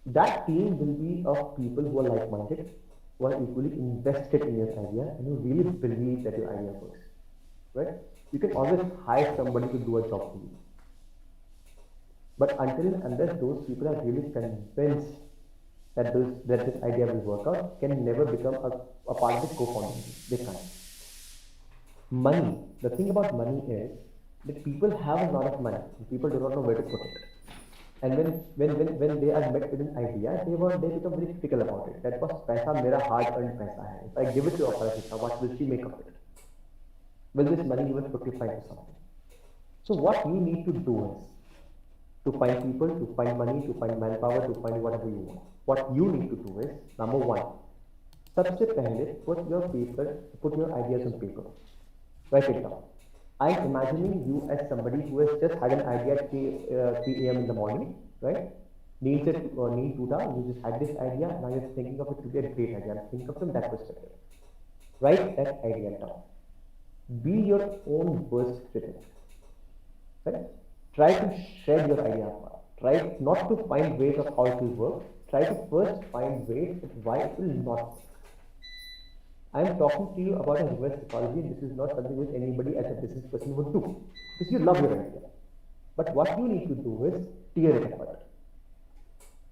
That team will be of people who are like-minded, who are equally invested in your idea, and who really believe that your idea works. Right? You can always hire somebody to do a job for you. But until and unless those people are really convinced that this idea will work out, can never become a part of the co-founding team. They can't. Money. The thing about money is that people have a lot of money. And people do not know where to put it. And when they are met with an idea, they become very critical about it. That was paisa, mera hard-earned paisa hai. If I give it to Aparajita, what will she make of it? Will this money even fructify to something? So what you need to do is to find people, to find money, to find manpower, to find whatever you want. What you need to do is, number one, सबसे पहले put your ideas on paper. Write it down. I'm imagining you as somebody who has just had an idea at 3 a.m. in the morning, right? Need Buddha, you just had this idea, now you're thinking of it to be a great idea. Think of it from that perspective. Write that idea down. Be your own worst critic. Right? Try to shred your idea apart. Try not to find ways of how it will work. Try to first find ways of why it will not work. I am talking to you about a reverse psychology, and this is not something which anybody as a business person would do. Because you love your idea. But what you need to do is tear it apart.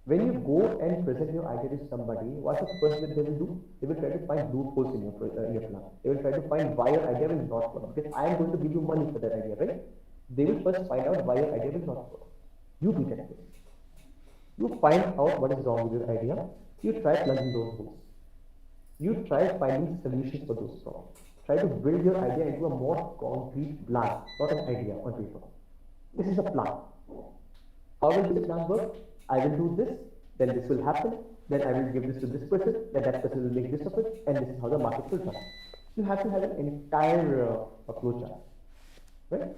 When you go and present your idea to somebody, what's the first thing they will do? They will try to find loopholes in your plan. They will try to find why your idea will not work. Because I am going to give you money for that idea, right? They will first find out why your idea will not work. You do that first. You find out what is wrong with your idea. You try plugging those holes. You try finding solutions for those problems. Try to build your idea into a more concrete plan, not an idea on paper. This is a plan. How will this plan work? I will do this, then this will happen, then I will give this to this person, then that person will make this of it, and this is how the market will run. You have to have an entire flowchart, right?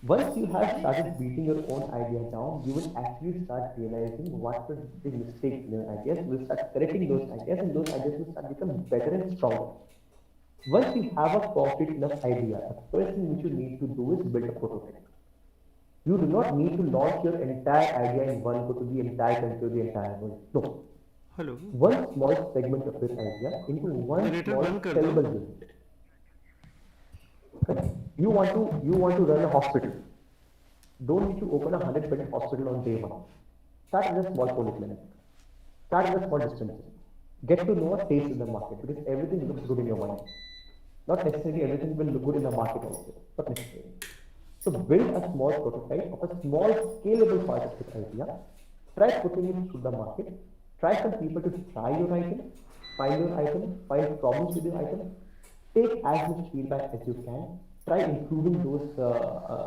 Once you have started beating your own idea down, you will actually start realizing what were the mistakes in your ideas. You will start correcting those ideas, and those ideas will start becoming better and stronger. Once you have a concrete enough idea, the first thing which you need to do is build a prototype. You do not need to launch your entire idea in one go to the entire country, the entire world. No. Hello. One small segment of your idea into one small sellable unit. Okay. You want to run a hospital. Don't need to open a 100-bed hospital on day one. Start with a small polyclinic. Start with a small dispensary. Get to know a taste in the market, because everything looks good in your mind. Not necessarily everything will look good in the market also. Not necessarily. So build a small prototype of a small scalable part of your idea. Try putting it through the market. Try some people to try your item, find problems with your item. Take as much feedback as you can. Try improving those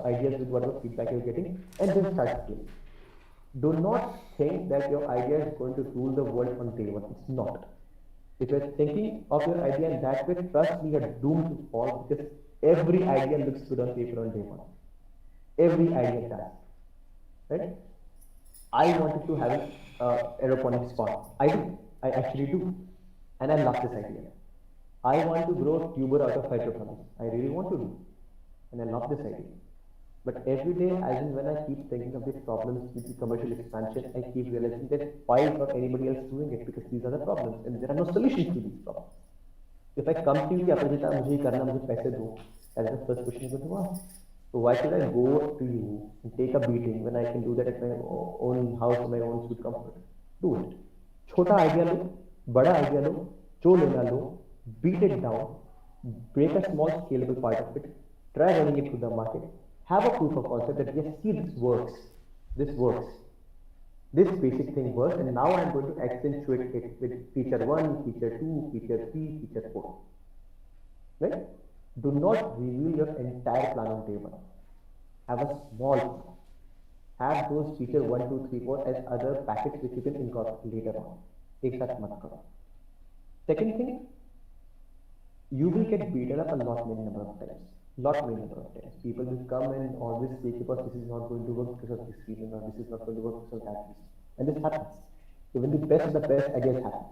ideas with whatever feedback you're getting, and then start scaling. Do not think that your idea is going to rule the world on day one. It's not. If you're thinking of your idea in that way, trust me, you're doomed to fall, because every idea looks good on paper on day one. Every idea does. Right? I wanted to have an aeroponics farm. I do. I actually do. And I love this idea. I want to grow tuber out of hydroponics. I really want to do. And I love this idea. But every day, as in when I keep thinking of these problems with the commercial expansion, I keep realizing that why is not anybody else doing it? Because these are the problems and there are no solutions to these problems. If I come to you कि अपराजिता मुझे ये करना मुझे पैसे दो, that is the first question you're going to ask. So why should I go to you and take a beating when I can do that at my own house in my own sweet comfort? Do it. छोटा idea लो, बड़ा idea लो, जो लेना लो, beat it down, break a small scalable part of it, try running it to the market, have a proof of concept that yes, see this works. This basic thing works, and now I'm going to accentuate it with feature 1, feature 2, feature 3, feature 4. Right? Do not reveal your entire plan on day one. Have a small plan. Have those feature 1, 2, 3, 4 as other packets which you can incorporate later on. एक साथ मत करो. Second thing, you will get beaten up a lot many number of times. People will come and always say because this is not going to work because of this reason or this is not going to work because of that reason. And this happens. Even the best of the best ideas happen.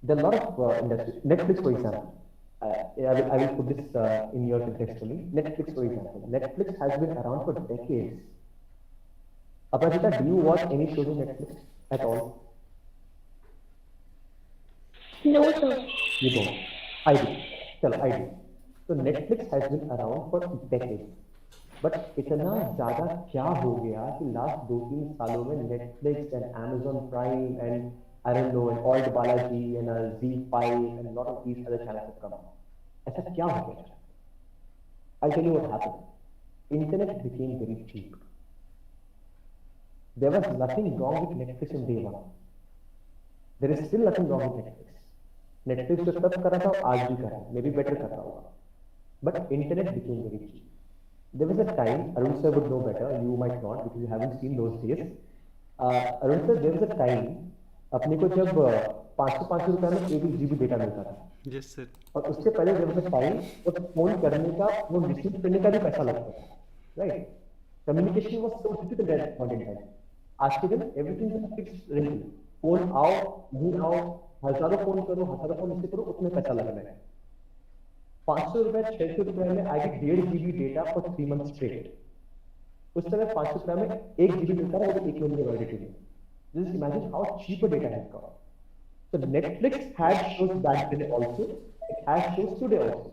There are a lot of industries. Netflix, for example. I will put this in your context only. Netflix, for example. Netflix has been around for decades. Aparajita, do you watch any shows on Netflix at all? No, sir. You don't. I do. Chalo, I do. So Netflix has been around for decades. But इतना ज़्यादा क्या हो गया कि last 2-3 सालों में Netflix and Amazon Prime and I don't know and Alt Balaji and Z5 and a lot of these other channels have come. ऐसा क्या हो गया? I'll tell you what happened. Internet became very cheap. There was nothing wrong with Netflix on day one. There is still nothing wrong with Netflix. Netflix जो तब कर रहा था आज भी कर रहा है, maybe better कर रहा होगा. But internet became very cheap. There was a time, Arun sir would know better, you might not because you haven't seen those days. Arun sir, there was a time अपने को जब 500 रुपए में 1 GB data मिलता था. Yes, sir. और उससे पहले there was a time जब फोन करने का वो रिसीव करने का भी पैसा लगता था. Right? Communication was so difficult at that point in time. आज के दिन everything is fixed rate. Phone आओ, नहीं आओ, हजारों फोन करो, हजारों फोन इससे करो, उतने पैसा लगना है. 500 रुपए 600 रुपए में I get 1.5 GB data for 3 months straight. उस समय 500 रुपए में 1 GB मिलता है और 1 महीने की वैलिडिटी में. Just imagine how cheap a data has got. So Netflix had shows back then also, it has shows today also.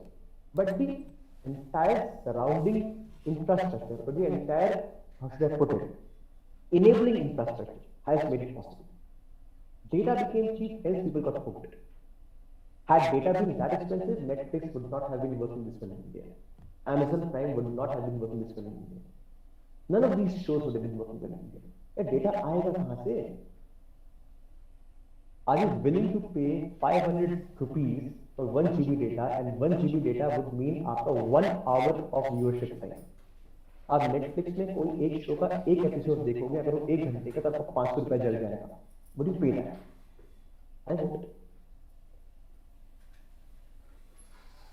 But the entire surrounding infrastructure, but the entire, how should I put it, enabling infrastructure has made it possible. Data became cheap, hence people got hooked. Had data been that expensive, Netflix would not have been working this well in India. Amazon Prime would not have been working this well in India. None of these shows would have been working well in India. Data आएगा कहाँ से? Are you willing to pay 500 rupees for 1 GB data, and 1 GB data would mean after 1 hour of viewership time? आप Netflix में कोई एक show का एक episode देखोगे, अगर वो 1 घंटे का तो आपको 500 रुपए जल जाएगा. Would you pay that? I won't.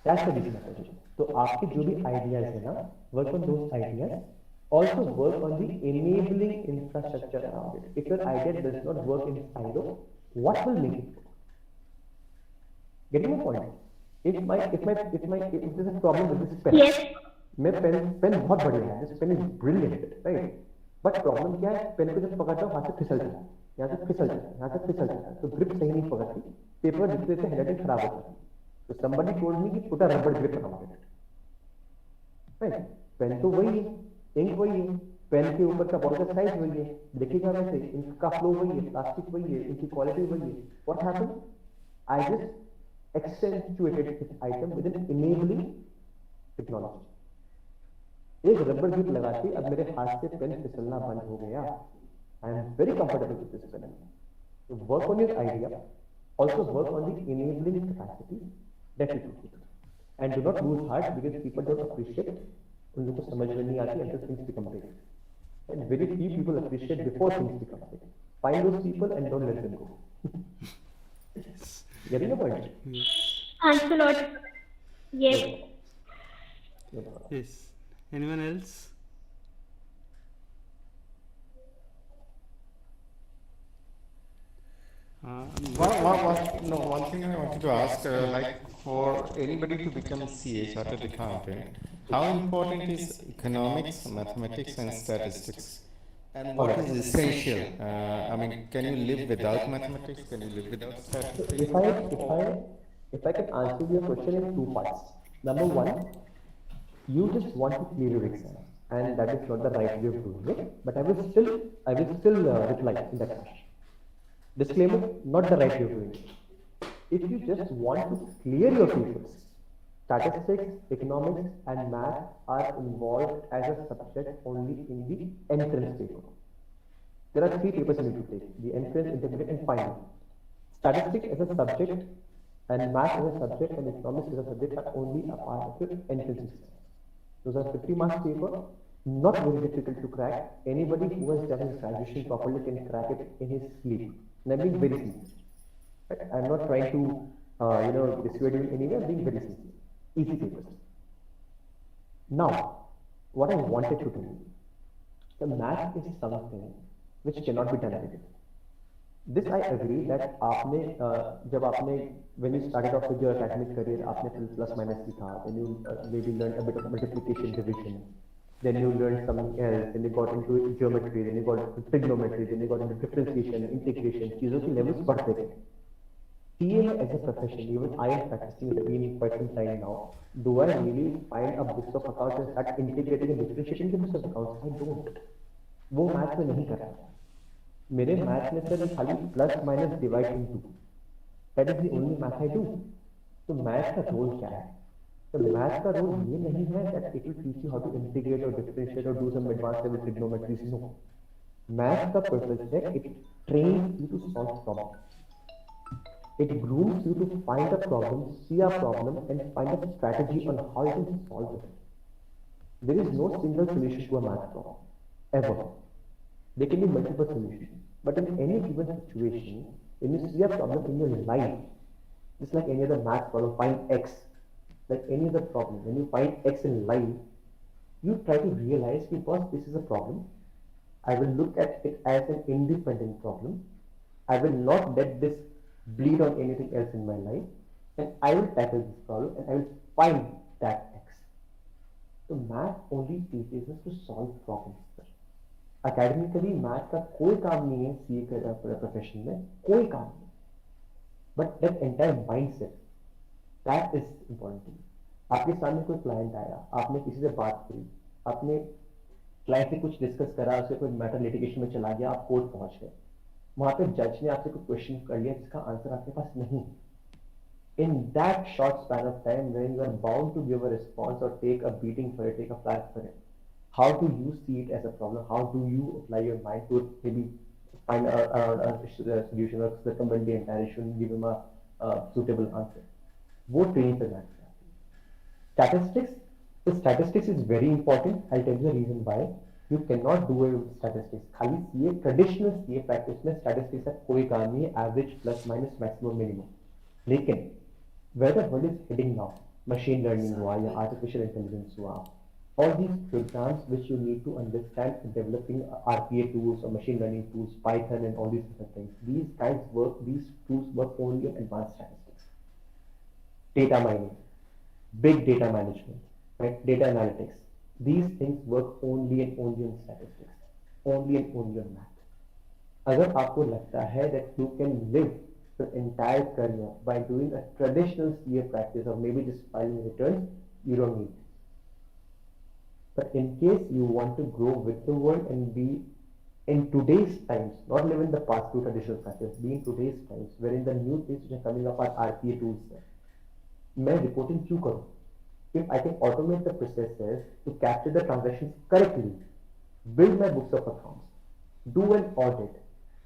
That's the reason I told you. तो आपके जो भी ideas है ना, work on those ideas. Also work on the enabling infrastructure around it. If your idea does not work in silo, what will make it work? Getting my point? If there's a problem with this pen, Yes. मैं pen बहुत बढ़िया है, this pen is brilliant, right? But problem क्या है? Pen को जब पकड़ता हूँ हाथ से फिसल जाता है, यहाँ से फिसल जाता है, यहाँ से फिसल जाता है, तो ग्रिप सही नहीं पकड़ती, पेपर जितने से हैंडराइटिंग खराब होता है. तो somebody told me कि put a rubber grip around it, right? Pen तो वही है, इंक वही है, पेन के ऊपर का बॉर्डर साइज वही है, देखिएगा वैसे, इंक का फ्लो वही है, प्लास्टिक वही है, इनकी क्वालिटी वही है. What happened? I just accentuated this item with an enabling technology. एक रबर ग्रिप लगा के अब मेरे हाथ से पेन फिसलना बंद हो गया. I am very comfortable with this pen. So work on your idea, also work on the enabling capacity that you do, and do not lose heart because people don't appreciate. उन लोगों को समझ में नहीं आती until things become big. And very few people appreciate before things become big. Find those people and don't let them go. Getting the point? Thanks a lot. Yes. Yes. Anyone else? One thing I wanted to ask, like for anybody to become CA, chartered accountant, how important is economics, mathematics, and statistics? And All what right. is essential? I mean, can you live without mathematics? Can you live without So statistics? if I can answer your question in two parts. Number one, you just want to clear your exams, and that is not the right way of doing it. But I will still reply in that fashion. Disclaimer: not the right way of doing it. If you just want to clear your papers, statistics, economics, and math are involved as a subject only in the entrance paper. There are three papers you need to take: the entrance, intermediate, and final. Statistics as a subject and math as a subject and economics as a subject are only a part of your entrance exam. Those are 50 marks paper, not very difficult to crack. Anybody who has done his graduation properly can crack it in his sleep. And I'm being very sincere. Right? I'm not trying to, dissuade you in any way. I'm being very sincere. Easy papers. Now, what I wanted to tell you, the math is something which cannot be done again. This I agree that आपने जब आपने when you started off with your academic career आपने plus minus सीखा, then you maybe learned a bit of multiplication, division, then you learned something else, then you got into geometry, then you got into trigonometry, then you got into differentiation, integration, चीजों की levels बढ़ते गए. CA as a profession, even I am practicing it been quite some time now. Do I really find a books of accounts and start integrating and differentiating the books of accounts? I don't. वो math में नहीं कर रहा. मेरे math में sir खाली plus minus divide into, that is the only math I do. तो math का रोल क्या है? तो मैथ का रोल ये नहीं है that it will teach you how to integrate और डिफरेंशिएट और do some advance level trigonometries. No, math का पर्पस है it trains you to solve problem. It grooms you to find a problem, see a problem, and find a strategy on how you can solve it. There is no single solution to a math problem, ever. There can be multiple solutions. But in any given situation, when you see a problem in your life, just like any other math problem, find x, like any other problem, when you find x in life, you try to realize because this is a problem, I will look at it as an independent problem. I will not let this bleed on anything else in my life, and I will tackle this problem and I will find that x. So math only teaches us to solve problems. Academically, math का कोई काम नहीं है CA के profession में, कोई काम नहीं. But that entire mindset, that is important. आपके सामने कोई क्लाइंट आया, आपने किसी से बात करी, आपने क्लाइंट से कुछ डिस्कस करा, उसे कोई मैटर लिटिगेशन में चला गया, आप कोर्ट पहुंच गए. वहां पे जज ने आपसे कोई क्वेश्चन कर लिया जिसका आंसर आपके पास नहीं. In that short span of time, when you are bound to give a response or take a beating for it, take a flag for it, how do you see it as a problem? How do you apply your mind to maybe find a solution or circumvent the entire issue and give him a suitable answer? वो training पे जाना चाहिए. Statistics, the statistics is very important. I'll tell you the reason why. You cannot do away with statistics. खाली CA traditional CA practice में statistics का कोई काम नहीं है. Average plus minus maximum minimum. लेकिन where the world is heading now, machine learning हुआ या artificial intelligence हुआ, all these programs which you need to understand developing RPA tools or machine learning tools, Python and all these different things. These tools work only on advanced statistics. Data mining, big data management, right? Data analytics. These things work only and only on statistics, only and only on math. अगर आपको लगता है that you can live the entire career by doing a traditional CA practice or maybe just filing returns, you don't need it. But in case you want to grow with the world and be in today's times, not live in the past to traditional practice, be in today's times, wherein the new things which are coming up are RPA tools. मैं reporting क्यों करूँ? If I can automate the processes to capture the transactions correctly, build my books of accounts, do an audit,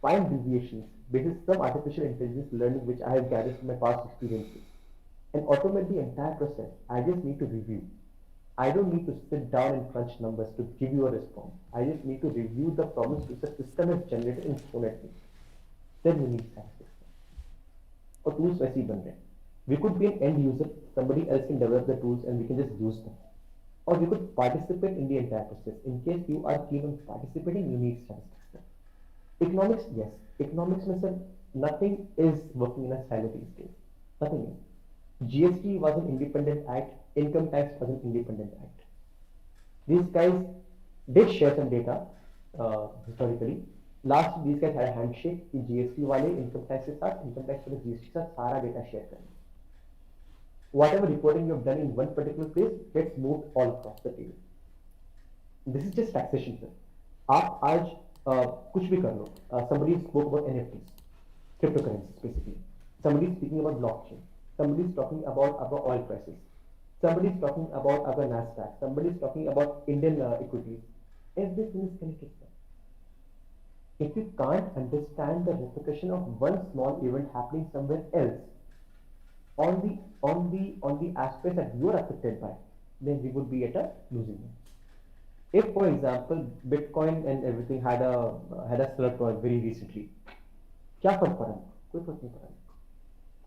find deviations based on some artificial intelligence learning which I have gathered from my past experiences, and automate the entire process. I just need to review. I don't need to sit down and crunch numbers to give you a response. I just need to review the problems which the system has generated and thrown at me. Then you need statistics. और tools वैसे ही बन रहे हैं. We could be an end user, somebody else can develop the tools and we can just use them. Or we could participate in the entire process. In case you are keen on participating, you need statistics. Economics, yes. Economics में sir, nothing is working in a silo these days. Nothing is. GST was an independent act, income tax was an independent act. These guys did share some data historically. Last these guys had a handshake कि GST वाले income tax के साथ income tax वाले GST के साथ सारा data share करेंगे. Whatever reporting you have done in one particular place gets moved all across the table. This is just taxation, sir. आप आज कुछ भी कर लो. Somebody spoke about NFTs, cryptocurrencies basically. Somebody is speaking about blockchain. Somebody is talking about our oil prices. Somebody is talking about our Nasdaq. Somebody is talking about Indian equities. Everything is connected, sir. If you can't understand the repercussion of one small event happening somewhere else on the aspects that you are affected by, then we would be at a losing end. If, for example, Bitcoin and everything had a slur very recently, क्या फर्क पड़ा? कोई फर्क नहीं पड़ा.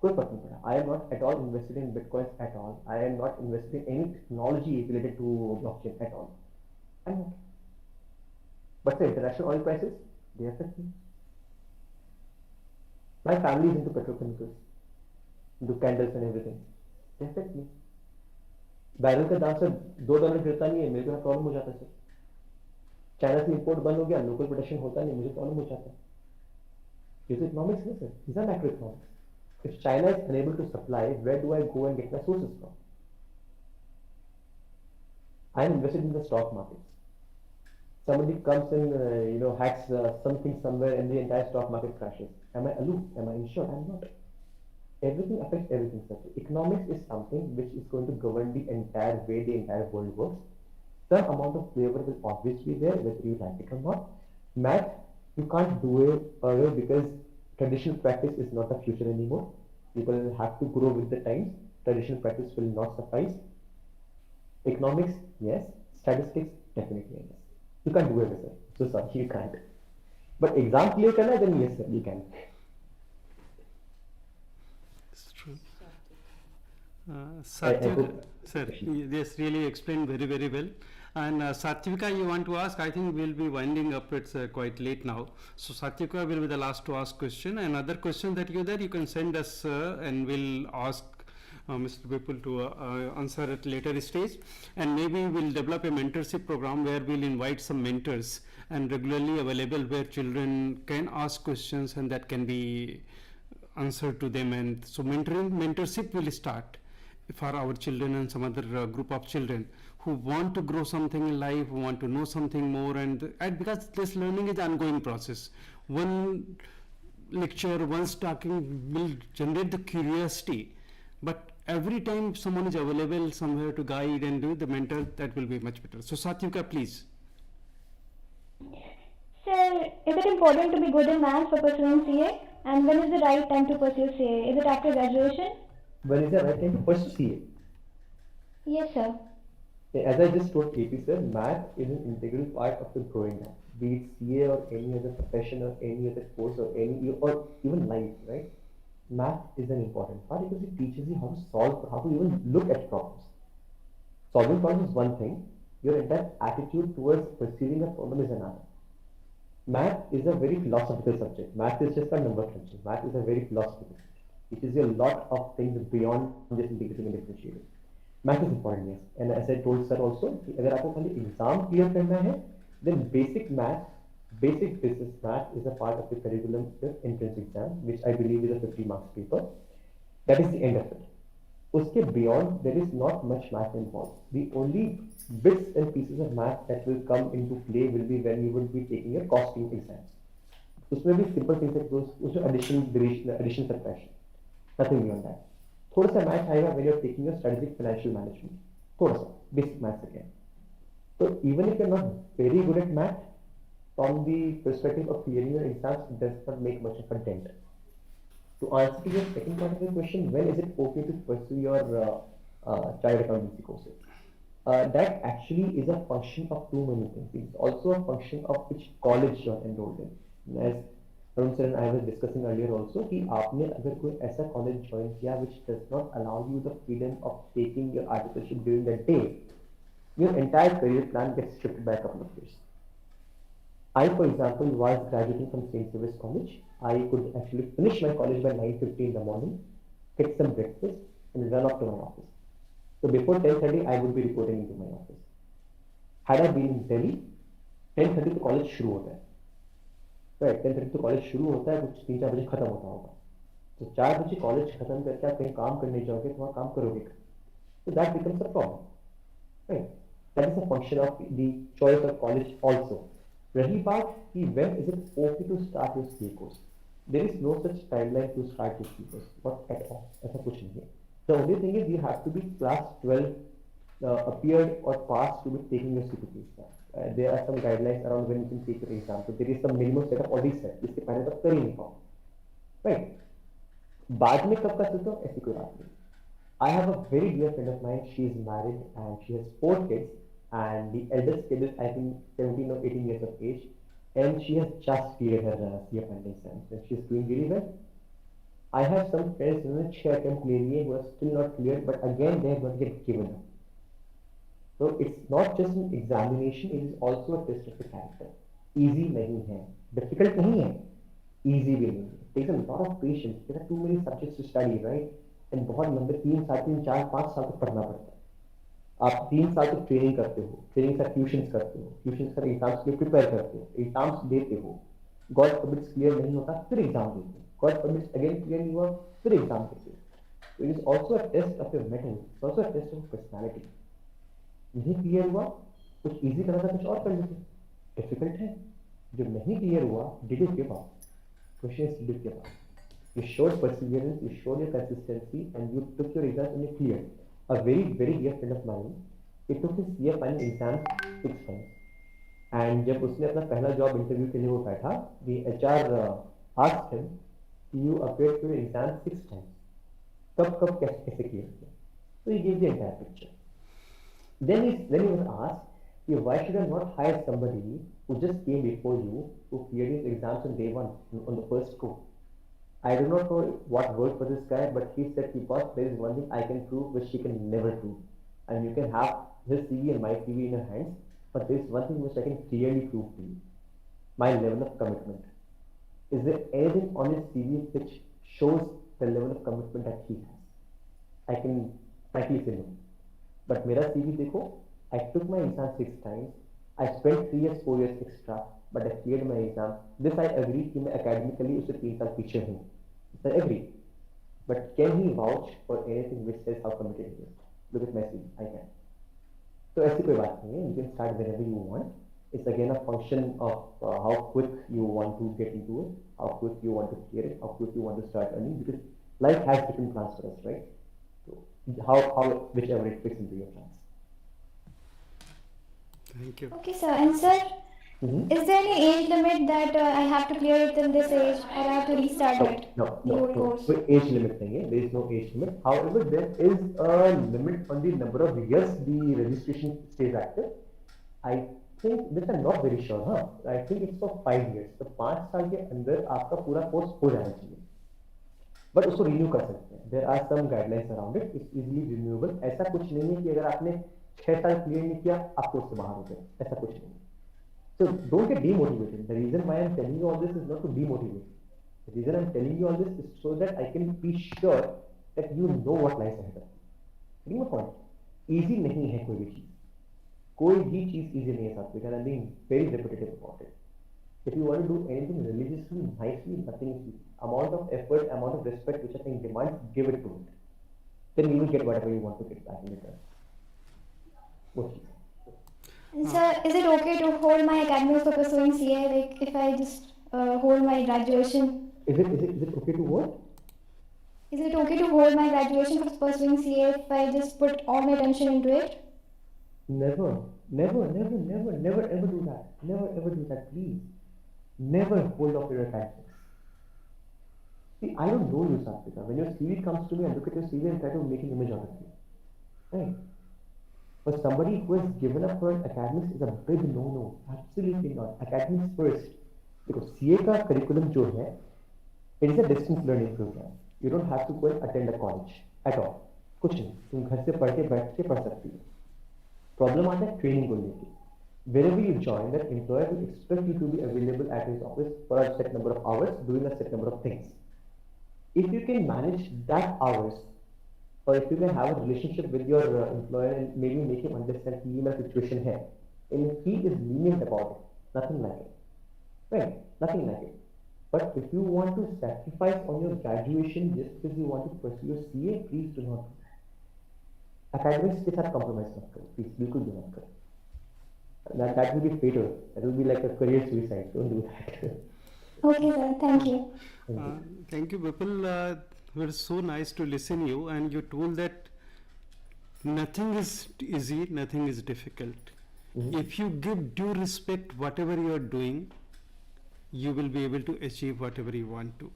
कोई फर्क नहीं पड़ा. I am not at all invested in Bitcoins at all. I am not invested in any technology related to blockchain at all. I'm not. But the international oil prices, they affect me. My family is into petrochemicals, into candles and everything. They affect me. Barrel का दाम से $2 गिरता नहीं है, मेरे को problem हो जाता है. चाइना से इंपोर्ट बंद हो गया, लोकल प्रोडक्शन होता नहीं, मुझे प्रॉब्लम हो जाता है. ये तो इकोनॉमिक्स है sir. These are macroeconomics. If China is unable to supply, where do I go and get my sources from? I am invested in the stock markets. Somebody comes and hacks something somewhere and the entire stock market crashes. Am I aloof? Am I insured? I am not. Everything affects everything, sir. Economics is something which is going to govern the entire way the entire world works. Some amount of flavor will always be there, whether you like it or not. Math, you can't do it because traditional practice is not the future anymore. People have to grow with the times. Traditional practice will not suffice. Economics, yes. Statistics, definitely yes. You can't do it, sir. So sorry, you can't. But exam clear karna, then yes, sir, you can. It's true. Satyavika, sir, this really explained very, very well. And Satyavika, you want to ask? I think we'll be winding up. It's quite late now. So Satyavika will be the last to ask question. And other question that you're there, you can send us and we'll ask Mr. Vipul to answer at later stage. And maybe we'll develop a mentorship program where we'll invite some mentors and regularly available where children can ask questions and that can be answered to them. And so mentorship will start for our children and some other group of children who want to grow something in life, who want to know something more, and because this learning is an ongoing process. One lecture, once talking will generate the curiosity, but every time someone is available somewhere to guide and do the mentor, that will be much better. So Satyavika, please. Sir, is it important to be good in maths for pursuing CA? And when is the right time to pursue CA? Is it after graduation? When is the right time to pursue CA? Yes, sir. As I just told KP sir, math is an integral part of the growing up. Be it CA or any other profession or any other course or even life, right? Math is an important part because it teaches you how to solve, how to even look at problems. Solving problems is one thing. Your entire attitude towards perceiving a problem is another. Math is a very philosophical subject. Math is just a number crunching. Math is a very philosophical subject. It teaches you a lot of things beyond just integrating and differentiating. Math is important, yes. And as I told sir also, if you have to exam clear करना है, then basic math, basic business math is a part of the curriculum with entrance exam, which I believe is a 50 marks paper. That is the end of it. Uske beyond, there is not much math involved. The only bits and pieces of math that will come into play will be when you will be taking your costing exams. उसमें भी simple things like those addition, addition, subtraction. Nothing beyond that. थोड़ा सा math आएगा when you're taking your strategic financial management. थोड़ा सा basic maths again. So even if you're not very good at math, from the perspective of clearing your exams, it does not make much of a dent. To answer to your second part of the question, when is it okay to pursue your child accountancy courses? That actually is a function of too many things. It's also a function of which college you're enrolled in. As Arun sir and I was discussing earlier also, कि आपने अगर कोई ऐसा college join किया which does not allow you the freedom of taking your articleship during the day, your entire career plan gets stripped back a couple of years. I, for example, was graduating from St. College. I could actually finish my college by 9:50 in the morning, get some breakfast, and run off to my office. So before 10:30, I would be reporting into my office. Had I been in Delhi, 10:30 तो college शुरू होता है, right? 10:30 तो college शुरू होता है, कुछ 3-4 बजे खत्म होता होगा. तो 4 बजे कॉलेज खत्म करके आप कहीं काम करने जाओगे तो वहाँ काम करोगे. So that becomes a problem, right? That is a function of the choice of college also. रही बात कि when is it okay to start your CA course? There is no such timeline to start your CA course, not at all. ऐसा कुछ नहीं है. The only thing is you have to be class 12 appeared or passed to be taking your CPT exam. There are some guidelines around when you can take your exam. So there is some minimum setup already set. इसके पहले तक कर ही नहीं पाओ, right? बाद में कब कर सकते हो ऐसी कोई बात नहीं. I have a very dear friend of mine. She is married and she has 4 kids, and the eldest kid is I think 17 or 18 years of age, and she has just cleared her CA final exams and she is doing really well. I have some friends who have 6 attempts clearly who are still not cleared, but again they have not yet given up. So it's not just an examination; it is also a test of the character. Easy नहीं है, difficult नहीं है, easy भी नहीं है. It takes a lot of patience. There are too many subjects to study, right? And बहुत लंबे 3-4-5 साल तक पढ़ना पड़ता है. आप 3 साल तक ट्रेनिंग करते हो, ट्रेनिंग का ट्यूशंस करते हो, ट्यूशंस का एग्जाम्स के लिए प्रिपेयर करते हो, एग्जाम्स देते हो, गॉड फॉरबिड्स क्लियर नहीं होता फिर एग्जाम देते हो, गॉड फॉरबिड्स अगेन क्लियर नहीं हुआ फिर एग्जाम देते हो. It is also a test of your mettle, it's also a test of personality. नहीं क्लियर हुआ कुछ ईजी करना था, कुछ और कर लेते. डिफिकल्ट है. जो नहीं क्लियर हुआ, did you give up? Question is did you give up? You showed perseverance, you showed your consistency, and you took your exams and you cleared. A very, very dear friend of mine, he took his CA final exams 6 times. And जब उसने अपना पहला job interview के लिए वो बैठा, the HR asked him, you appeared to your exam 6 times. कब कैसे clear किया? So he gave the entire picture. Then he was asked, why should I not hire somebody who just came before you, who cleared his exams on day 1, on the first go? I do not know what worked for this guy, but he said, because there is one thing I can prove which she can never do. And you can have his CV and my CV in your hands, but there is one thing which I can clearly prove to you. My level of commitment. Is there anything on his CV which shows the level of commitment that he has? I can frankly say no. But मेरा CV देखो, I took my exam 6 times. I spent 3 years, 4 years extra, but I cleared my exam. This I agree कि मैं academically उससे 3 साल पीछे हूँ. I agree. But can he vouch for anything which says how committed he is? Look at my CV. I can. So ऐसी कोई बात नहीं है. You can start whenever you want. It's again a function of how quick you want to get into it, how quick you want to clear it, how quick you want to start earning. Because life has different plans for us, right? So how whichever it fits into your plans. Thank you. Okay, sir. And sir, is there any age limit that I have to clear it till this age, or I have to restart it? No. Course? So age limit नहीं है. There is no age limit. However, there is a limit on the number of years the registration stays active. I think this I'm not very sure. हाँ, I think it's for 5 years. तो 5 साल के अंदर आपका पूरा course हो जाना चाहिए. But उसको renew कर सकते हैं. There are some guidelines around it. It's easily renewable. ऐसा कुछ नहीं है कि अगर आपने 6 साल क्लियर नहीं किया आप कोर्स से बाहर हो गए. ऐसा कुछ नहीं है. So don't get demotivated. The reason why I'm telling you all this is not to demotivate. The reason I'm telling you all this is so that I can be sure that you know what lies ahead of you. Getting my point? Easy नहीं है कोई भी चीज. कोई भी चीज easy नहीं है साथ में. I'm being very repetitive about it. If you want to do anything religiously, nicely, nothing is easy. Amount of effort, amount of respect which I think demands, give it to it. Then you will get whatever you want to get back in return. Okay. And sir, is it okay to hold my academics for pursuing CA? Like if I just hold my graduation? Is it okay to what? Is it okay to hold my graduation for pursuing CA if I just put all my attention into it? Never ever do that. Never ever do that, please. Never hold off your academics. See, I don't know you, Satvika. When your CV comes to me, I look at your CV and try to make an image out of you. Right? For somebody who has given up for academics is a big no-no. Absolutely not. Academics first. Because CA का curriculum जो है, it is a distance learning program. You don't have to go and attend a college at all. कुछ नहीं. तुम घर से पढ़ के बैठ के पढ़ सकती हो. Problem आता है training को लेके. Wherever you join, that employer will expect you to be available at his office for a set number of hours, doing a set number of things. If you can manage that hours or if you can have a relationship with your employer and maybe make him understand कि ये मेरा situation है, and if he is lenient about it, nothing like it, right? Nothing like it. But if you want to sacrifice on your graduation just because you want to pursue your CA, please do not do that. Academics के साथ compromise मत करो, please, बिल्कुल भी मत करो. That will be fatal. That will be like a career suicide. Don't do that. Okay, sir. Thank you. Thank you, Vipul. It was so nice to listen you, and you told that nothing is easy, nothing is difficult. If you give due respect whatever you are doing, you will be able to achieve whatever you want to.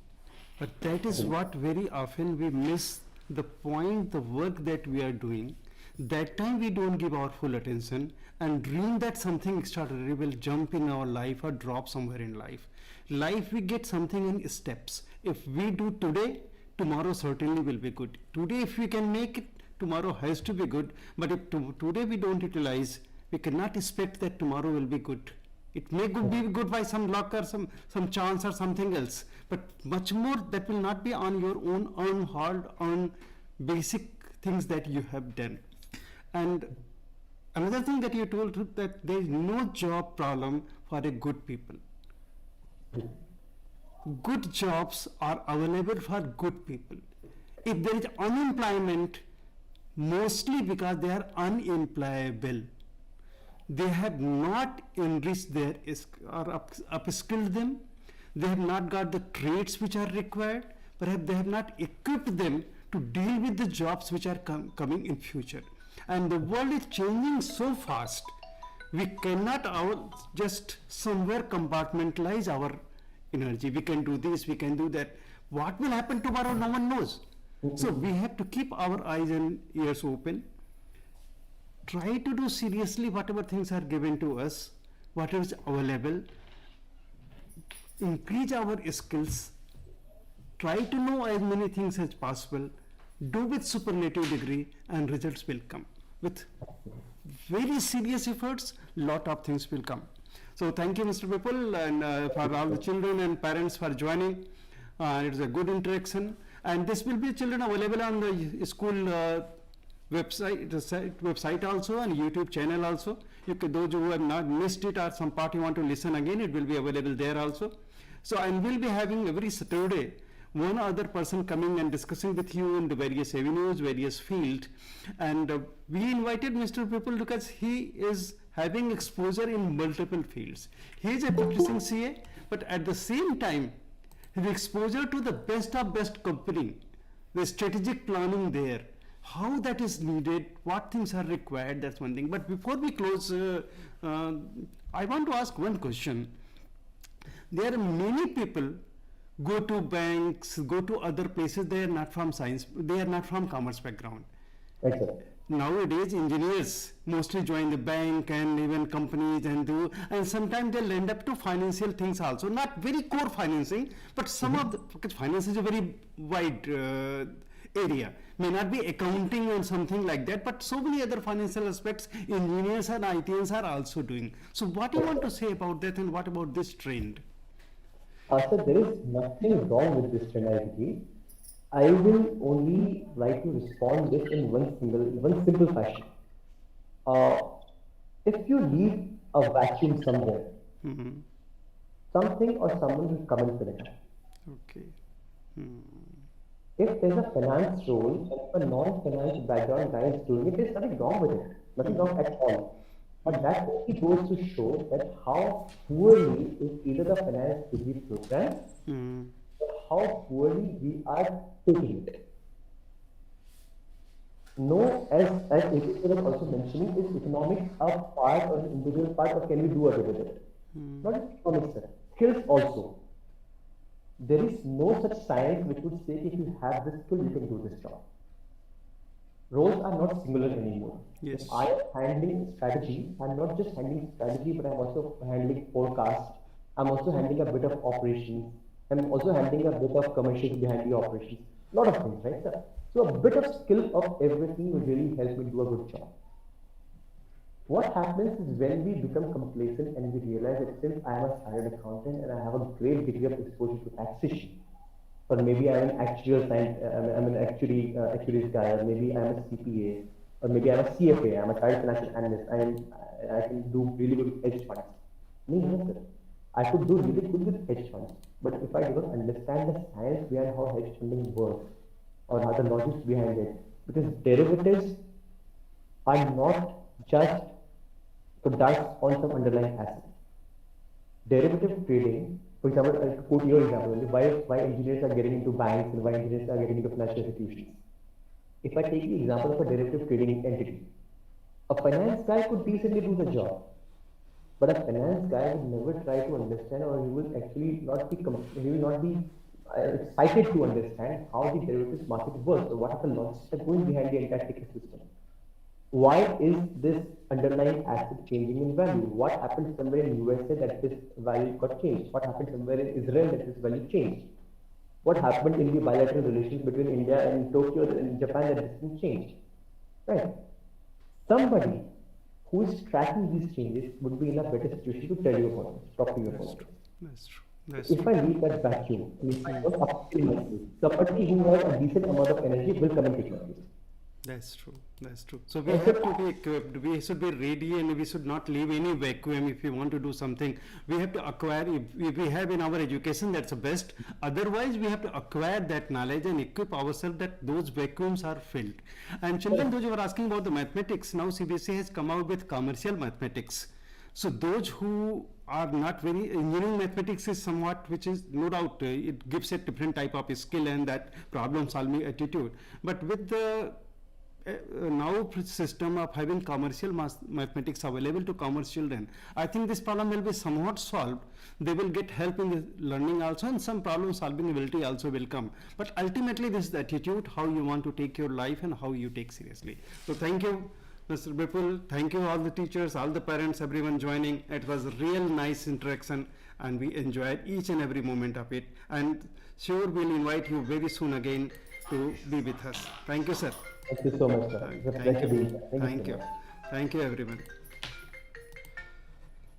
But that is what very often we miss the point, the work that we are doing. That time we don't give our full attention and dream that something extraordinary will jump in our life or drop somewhere in life. Life, we get something in steps. If we do today, tomorrow certainly will be good. Today if we can make it, tomorrow has to be good. But if today we don't utilize, we cannot expect that tomorrow will be good. It may be good by some luck or some chance or something else, but much more that will not be on your own hard-earned basic things that you have done. And another thing that you told, that there is no job problem for a good people. Good jobs are available for good people. If there is unemployment, mostly because they are unemployable. They have not enriched their or upskilled them. They have not got the traits which are required. Perhaps they have not equipped them to deal with the jobs which are coming in future. And the world is changing so fast. We cannot just somewhere compartmentalize our energy. We can do this, we can do that. What will happen tomorrow, no one knows. So we have to keep our eyes and ears open. Try to do seriously whatever things are given to us, whatever is available. Increase our skills. Try to know as many things as possible. Do with superlative degree, and results will come. With very serious efforts, lot of things will come. So thank you, Mr. Vipul, and for all the children and parents for joining. It is a good interaction, and this will be children available on the school website also, and YouTube channel also. You can, those who have not missed it or some part you want to listen again, it will be available there also. So, and we'll be having every Saturday one other person coming and discussing with you in the various avenues, various fields. And we invited Mr. Vipul because he is having exposure in multiple fields. He is a practicing CA, but at the same time, his exposure to the best of best company, the strategic planning there, how that is needed, what things are required, that's one thing. But before we close, I want to ask one question. There are many people go to banks, go to other places, they are not from science, they are not from commerce background. Right, sir. Nowadays, engineers mostly join the bank and even companies and sometimes they'll end up to financial things also, not very core financing, but some of the, because finance is a very wide area, may not be accounting and something like that, but so many other financial aspects engineers and ITs are also doing. So what do you want to say about that, and what about this trend? So there is nothing wrong with this trend, I believe. I will only like to respond this in one simple fashion. If you leave a vacuum somewhere, something or someone will come and fill it up. Okay. If there's a finance role, if a non-finance background guy is doing it, there's nothing wrong with it. Nothing wrong at all. But that only goes to show that how poorly is either the finance degree program or how poorly we are taking it. No, as APC was also mentioning, is economics a part or an individual part, or can we do away with it? Not just economics, sir. Skills also. There is no such science which would say if you have this skill, you can do this job. Roles are not singular anymore. Yes. If I am handling strategy, I'm not just handling strategy, but I'm also handling forecast. I'm also handling a bit of operations. I'm also handling a bit of commercials behind the operations. A lot of things, right, sir? So a bit of skill of everything will really help me do a good job. What happens is when we become complacent and we realize that since I am a chartered accountant and I have a great degree of exposure to taxation, or maybe I'm an actual science, I'm an actuaries guy, or maybe I'm a CPA, or maybe I'm a CFA, I'm a child financial analyst, I can do really good with hedge funds. No, yes, sir. I could do really good with hedge funds, but if I do not understand the science behind how hedge funding works, or how the logics behind it, because derivatives are not just products on some underlying asset. Derivative trading, for example, to quote your example, why engineers are getting into banks and why engineers are getting into financial institutions. If I take the example of a derivative trading entity, a finance guy could decently do the job, but a finance guy would never try to understand, or he will actually not be he will not be excited to understand how the derivatives market works, or what are the logics that are going behind the entire ticket system. Why is this underlying asset changing in value? What happened somewhere in USA that this value got changed? What happened somewhere in Israel that this value changed? What happened in the bilateral relations between India and Tokyo and Japan that this thing changed? Right. Somebody who is tracking these changes would be in a better situation to tell you about this, talk to you about this. That's true. That's If true. I leave that vacuum, and if I don't upskill myself, somebody who has a decent amount of energy will come and take my place. That's true. That's true. So we have to be equipped. We should be ready, and we should not leave any vacuum. If we want to do something, we have to acquire. If we have in our education, that's the best. Otherwise, we have to acquire that knowledge and equip ourselves that those vacuums are filled. And children, those who are asking about the mathematics, now CBSE has come out with commercial mathematics. So those who are not very, engineering mathematics is somewhat, which is no doubt, it gives a different type of skill and that problem solving attitude. But with the now system of having commercial mathematics available to commerce children, I think this problem will be somewhat solved. They will get help in the learning also, and some problem solving ability also will come. But ultimately, this is the attitude, how you want to take your life and how you take seriously. So thank you, Mr. Vipul. Thank you all the teachers, all the parents, everyone joining. It was a real nice interaction and we enjoyed each and every moment of it. And sure, we'll invite you very soon again to be with us. Thank you, sir. Thank you so much, sir. It's a pleasure being here. Thank you. Thank you, everyone.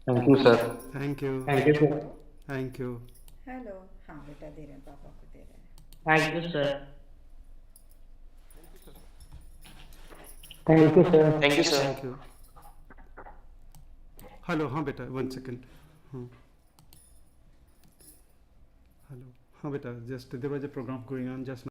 Thank you, sir. Thank you. Thank you, sir. Thank you. Hello हाँ बेटा दे रहे हैं पापा को दे रहे हैं Thank you, sir. Thank you, sir. Thank you, sir. Thank you. Hello, हाँ बेटा, 1 second. Hello, हाँ बेटा, just there was a program going on just now.